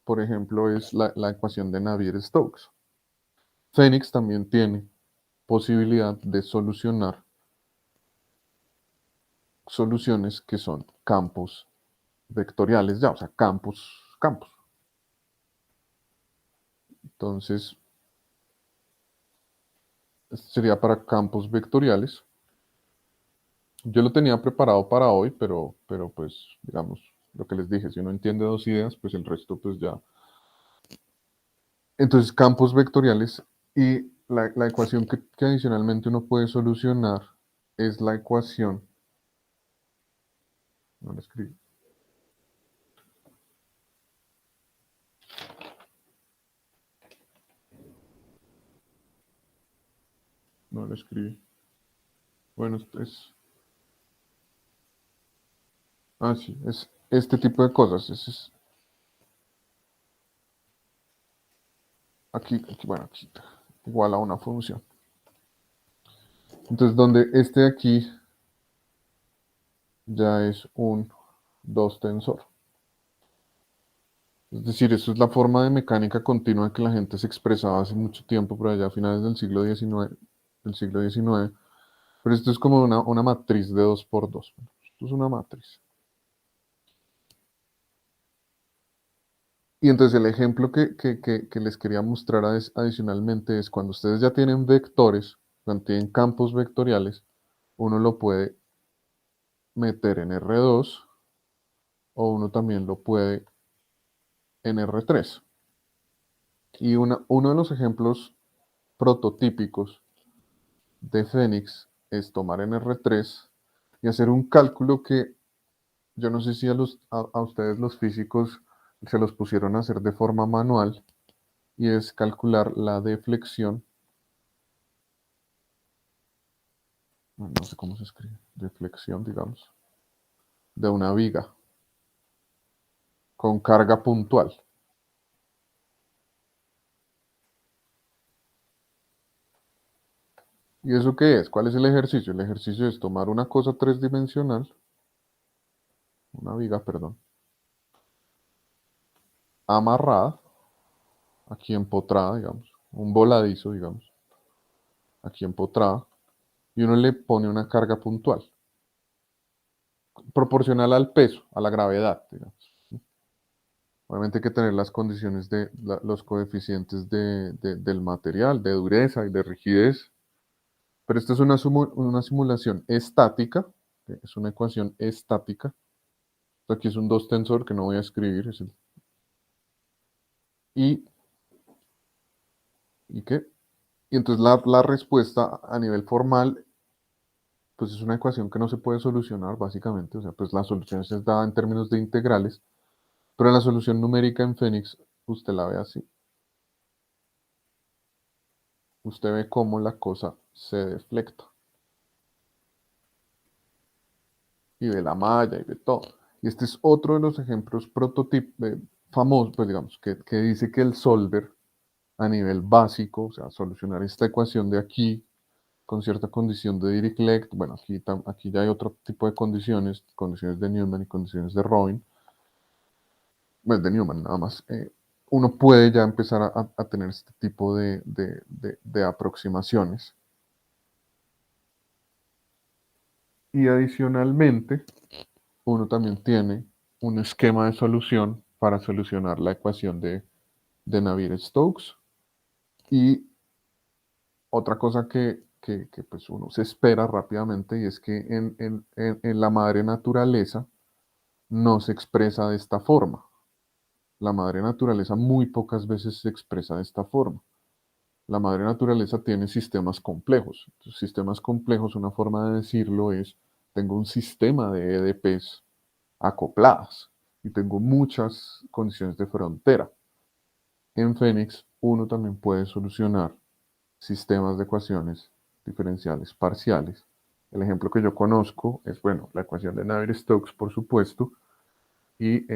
por ejemplo, es la ecuación de Navier-Stokes. Phoenix también tiene posibilidad de solucionar soluciones que son campos vectoriales ya, o sea, campos. Entonces, este sería para campos vectoriales. Yo lo tenía preparado para hoy, pero pues, digamos, lo que les dije, si uno entiende dos ideas, pues el resto pues ya. Entonces, campos vectoriales y la ecuación que adicionalmente uno puede solucionar es la ecuación, no la escribí, no la escribí. Bueno, sí, es este tipo de cosas. Bueno, aquí, igual a una función. Entonces, donde este de aquí ya es un 2 tensor. Es decir, eso es la forma de mecánica continua que la gente se expresaba hace mucho tiempo, por allá a finales del siglo XIX. Pero esto es como una matriz de 2 por 2. Esto es una matriz. Y entonces el ejemplo que les quería mostrar adicionalmente es cuando ustedes ya tienen vectores, cuando tienen campos vectoriales, uno lo puede meter en R2 o uno también lo puede en R3. Y uno de los ejemplos prototípicos de Phoenix es tomar en R3 y hacer un cálculo que yo no sé si a ustedes los físicos se los pusieron a hacer de forma manual, y es calcular la deflexión, no sé cómo se escribe, deflexión, digamos, de una viga con carga puntual. ¿Y eso qué es? ¿Cuál es el ejercicio? El ejercicio es tomar una cosa tridimensional, una viga, perdón, amarrada, aquí empotrada, digamos, un voladizo, digamos, aquí empotrada, y uno le pone una carga puntual, proporcional al peso, a la gravedad, digamos. Obviamente hay que tener las condiciones los coeficientes del material, de dureza y de rigidez, pero esta es una simulación estática, es una ecuación estática. Aquí es un 2 tensor que no voy a escribir, y, ¿y qué? Y entonces la respuesta a nivel formal, pues es una ecuación que no se puede solucionar básicamente, o sea, pues la solución es dada en términos de integrales, pero la solución numérica en Phoenix, usted la ve así. Usted ve cómo la cosa se deflecta. Y ve la malla y ve todo. Y este es otro de los ejemplos famosos, pues digamos, que dice que el solver a nivel básico, o sea, solucionar esta ecuación de aquí con cierta condición de Dirichlet, bueno, aquí ya hay otro tipo de condiciones de Newman y condiciones de Robin, pues de Newman nada más. Uno puede ya empezar a tener este tipo de aproximaciones. Y adicionalmente, uno también tiene un esquema de solución para solucionar la ecuación de Navier-Stokes. Y otra cosa que, pues uno se espera rápidamente, y es que en la madre naturaleza no se expresa de esta forma. La madre naturaleza muy pocas veces se expresa de esta forma. La madre naturaleza tiene sistemas complejos. Entonces, sistemas complejos, una forma de decirlo es, tengo un sistema de EDPs acopladas y tengo muchas condiciones de frontera. En Phoenix, uno también puede solucionar sistemas de ecuaciones diferenciales parciales. El ejemplo que yo conozco es, bueno, la ecuación de Navier-Stokes, por supuesto, y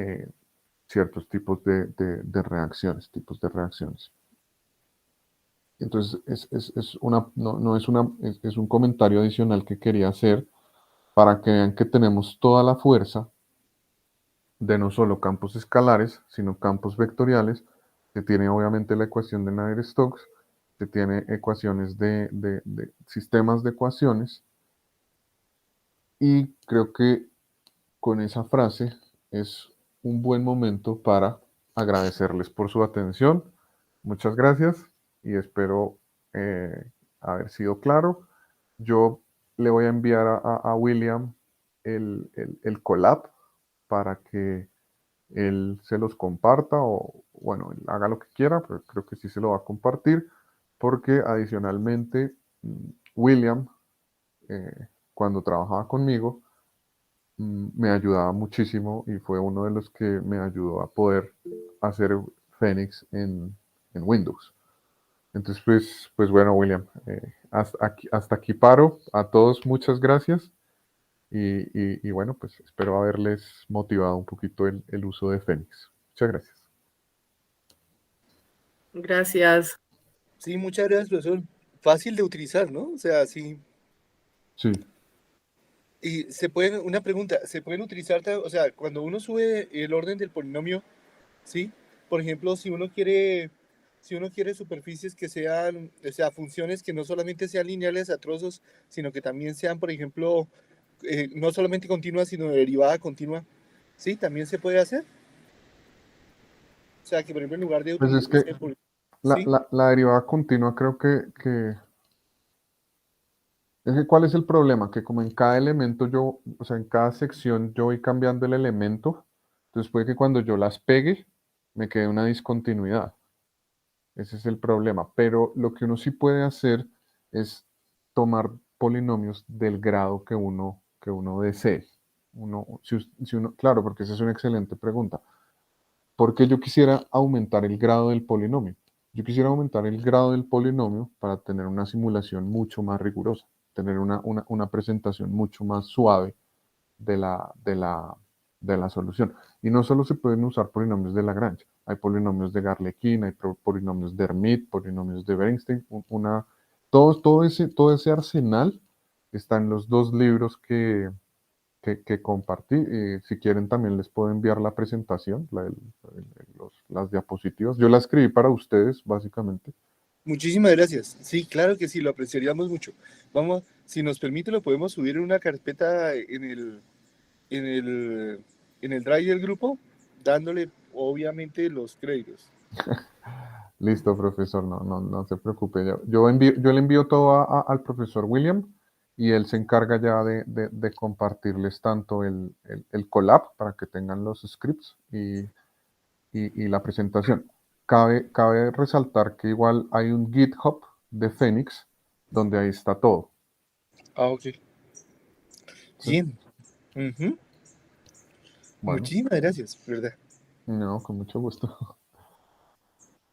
ciertos tipos de reacciones, Entonces, es un comentario adicional que quería hacer para que vean que tenemos toda la fuerza de no solo campos escalares, sino campos vectoriales, que tiene obviamente la ecuación de Navier-Stokes, que tiene ecuaciones de sistemas de ecuaciones, y creo que con esa frase es un buen momento para agradecerles por su atención Muchas gracias y espero haber sido claro. Yo le voy a enviar a William el collab para que él se los comparta o, bueno, él haga lo que quiera, pero creo que sí se lo va a compartir porque adicionalmente William, cuando trabajaba conmigo, me ayudaba muchísimo y fue uno de los que me ayudó a poder hacer Phoenix en Windows. Entonces, pues bueno, William, hasta aquí paro. A todos muchas gracias y bueno, pues espero haberles motivado un poquito el uso de Phoenix. Muchas gracias. Gracias. Sí, muchas gracias, profesor. Fácil de utilizar, ¿no? O sea, sí. Sí, Y una pregunta, ¿se pueden utilizar, o sea, cuando uno sube el orden del polinomio, sí? Por ejemplo, si uno quiere superficies que sean, o sea, funciones que no solamente sean lineales a trozos, sino que también sean, por ejemplo, no solamente continua, sino derivada continua, ¿sí? También se puede hacer. O sea, que por ejemplo, en lugar de pues es utilizar que ese la, ¿sí? la- la derivada continua creo que es que ¿cuál es el problema? Que como en cada elemento yo, o sea, en cada sección yo voy cambiando el elemento, entonces puede que cuando yo las pegue me quede una discontinuidad. Ese es el problema. Pero lo que uno sí puede hacer es tomar polinomios del grado que uno desee. Claro, porque esa es una excelente pregunta. ¿Por qué yo quisiera aumentar el grado del polinomio? Yo quisiera aumentar el grado del polinomio para tener una simulación mucho más rigurosa, tener una presentación mucho más suave de la solución. Y no solo se pueden usar polinomios de Lagrange, hay polinomios de Garlequín, hay polinomios de Hermite, polinomios de Bernstein, todo ese arsenal está en los dos libros que compartí. Si quieren también les puedo enviar la presentación, las diapositivas. Yo la escribí para ustedes, básicamente. Muchísimas gracias. Sí, claro que sí, lo apreciaríamos mucho. Vamos, si nos permite, lo podemos subir en una carpeta en el, en el drive del grupo, dándole obviamente los créditos. Listo, profesor, no se preocupe. Yo le envío todo al profesor William y él se encarga ya de compartirles tanto el collab para que tengan los scripts y la presentación. Cabe resaltar que igual hay un GitHub de Phoenix donde ahí está todo. Ah, ok. ¿Sí? Bien. Ujú. Bueno, Muchísimas gracias, ¿verdad? no, con mucho gusto.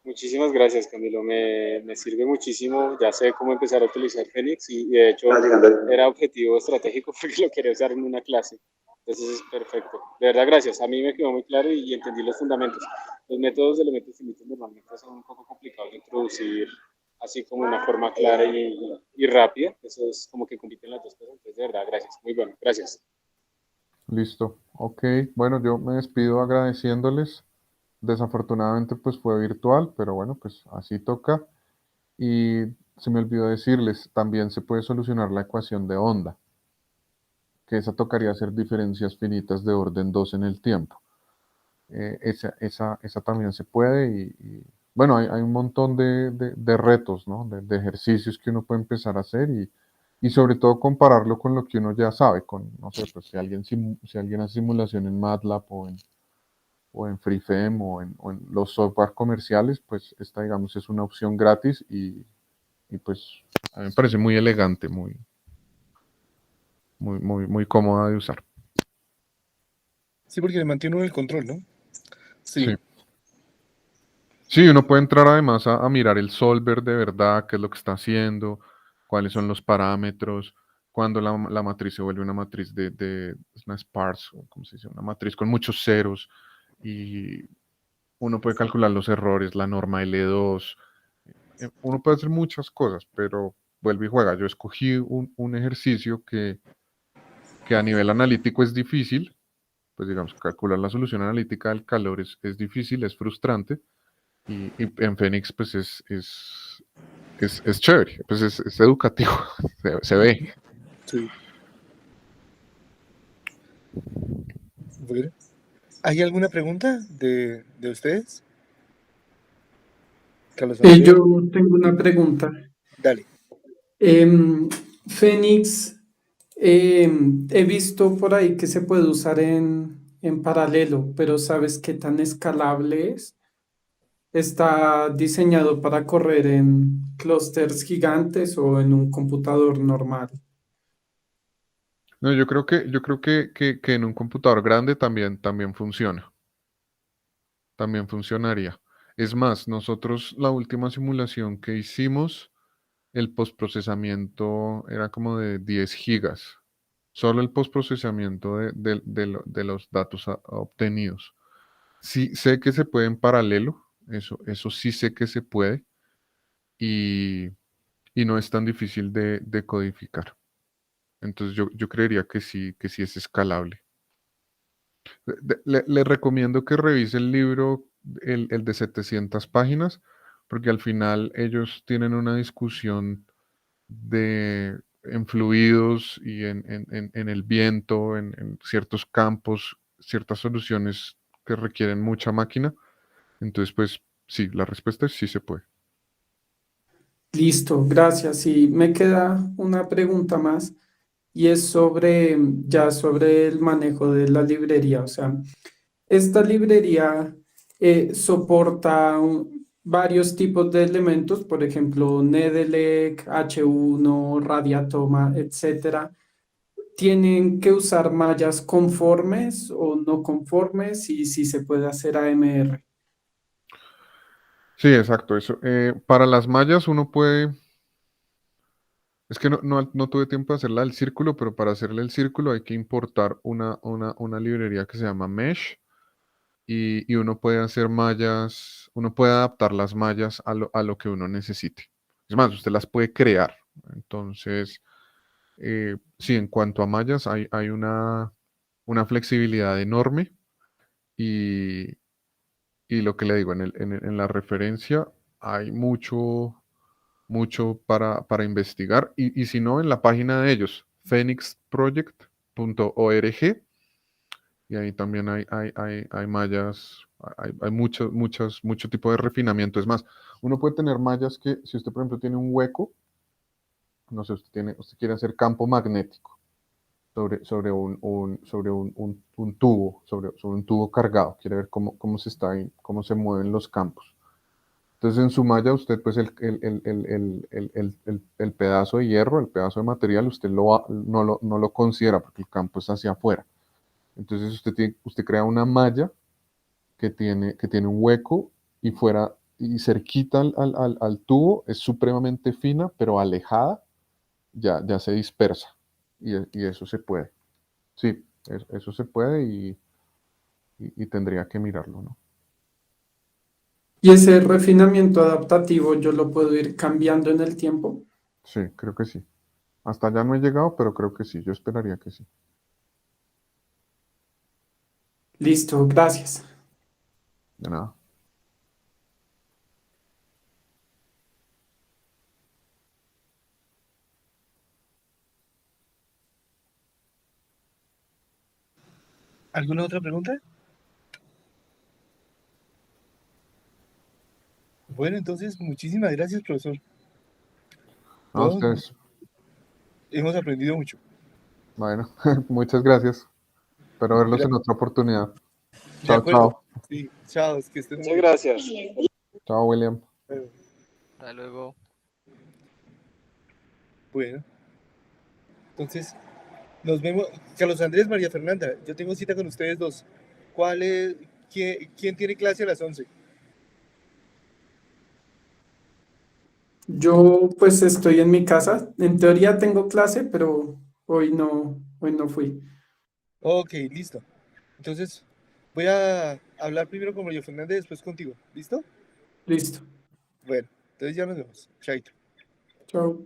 Muchísimas gracias, Camilo. Me sirve muchísimo. Ya sé cómo empezar a utilizar Phoenix y de hecho era objetivo estratégico porque lo quería usar en una clase. Entonces es perfecto. De verdad, gracias. A mí me quedó muy claro y entendí los fundamentos. Los métodos de elementos finitos normalmente son un poco complicados de introducir así como de una forma clara y rápida. Eso es como que compiten las dos cosas. Entonces, de verdad, gracias. Muy bueno. Gracias. Listo. Ok, bueno, yo me despido agradeciéndoles. Desafortunadamente, pues fue virtual, pero bueno, pues así toca. Y se me olvidó decirles, también se puede solucionar la ecuación de onda, que esa tocaría hacer diferencias finitas de orden 2 en el tiempo. Esa también se puede bueno, hay un montón de retos, ¿no? De ejercicios que uno puede empezar a hacer y sobre todo compararlo con lo que uno ya sabe, no sé, pues si alguien hace simulación en MATLAB o en FreeFEM o en los software comerciales, pues esta, digamos, es una opción gratis y pues a mí me parece muy elegante, muy, muy, muy, muy cómoda de usar. Sí, porque le mantiene uno el control, ¿no? Sí. Sí. Sí, uno puede entrar además a mirar el solver de verdad, qué es lo que está haciendo, cuáles son los parámetros, cuando la matriz se vuelve una matriz es una sparse, o ¿cómo se dice? Una matriz con muchos ceros y uno puede calcular los errores, la norma L2, uno puede hacer muchas cosas, pero vuelve y juega. Yo escogí un ejercicio que a nivel analítico es difícil, pues digamos, calcular la solución analítica del calor es difícil, es frustrante, y en Phoenix pues es chévere, pues es educativo, se ve. Sí. Bueno. ¿Hay alguna pregunta de ustedes? Carlos Andrés, Yo tengo una pregunta. dale. Fénix, he visto por ahí que se puede usar en paralelo, pero ¿sabes qué tan escalable es? ¿Está diseñado para correr en clústeres gigantes o en un computador normal? No, yo creo que en un computador grande también funciona. También funcionaría. Es más, nosotros la última simulación que hicimos, el postprocesamiento era como de 10 gigas. Solo el postprocesamiento de los datos obtenidos. Sí, sé que se puede en paralelo, eso sí sé que se puede y, y no es tan difícil de codificar. Entonces yo creería que sí es escalable. Le recomiendo que revise el libro, el de 700 páginas, porque al final ellos tienen una discusión en fluidos y en el viento, en ciertos campos, ciertas soluciones que requieren mucha máquina. Entonces, pues sí, la respuesta es sí se puede. Listo, gracias. Y me queda una pregunta más y es sobre el manejo de la librería. O sea, esta librería soporta varios tipos de elementos, por ejemplo, Nedelec, H1, Radiatoma, etcétera. ¿Tienen que usar mallas conformes o no conformes? Y si se puede hacer AMR. Sí, exacto, eso. Para las mallas uno puede, es que no tuve tiempo de hacerla del círculo, pero para hacerle el círculo hay que importar una librería que se llama Mesh y uno puede hacer mallas, uno puede adaptar las mallas a lo que uno necesite. Es más, usted las puede crear. Entonces, sí, en cuanto a mallas hay una flexibilidad enorme y, y lo que le digo, en la referencia hay mucho para investigar y si no, en la página de ellos, phoenixproject.org, y ahí también hay mallas, hay mucho tipo de refinamiento. Es más, uno puede tener mallas que, si usted, por ejemplo, tiene un hueco, no sé, usted quiere hacer campo magnético sobre un tubo, sobre un tubo cargado, quiere ver cómo se está ahí, cómo se mueven los campos. Entonces en su malla usted pues el pedazo de hierro, el pedazo de material, usted no lo considera porque el campo es hacia afuera. Entonces usted crea una malla que tiene un hueco y fuera y cerquita al tubo es supremamente fina, pero alejada ya se dispersa. Y eso se puede. Sí, eso se puede y tendría que mirarlo, ¿no? Y ese refinamiento adaptativo yo lo puedo ir cambiando en el tiempo. Sí, creo que sí. Hasta allá no he llegado, pero creo que sí. Yo esperaría que sí. Listo, gracias. De nada. ¿Alguna otra pregunta? Bueno, entonces, muchísimas gracias, profesor. A Todos ustedes. hemos aprendido mucho. Bueno, muchas gracias. Espero verlos en otra oportunidad. De Chao, acuerdo. chao. Sí, chao, es que estén muy Muchas bien. gracias. Chao, William. Hasta luego. Bueno, entonces, nos vemos. Carlos Andrés, María Fernanda, yo tengo cita con ustedes dos. ¿Cuál es, quién tiene clase a las 11? Yo pues estoy en mi casa. En teoría tengo clase, pero hoy no fui. Ok, listo. Entonces, voy a hablar primero con María Fernanda y después contigo. ¿Listo? Listo. Bueno, entonces ya nos vemos. Chaito. Chao.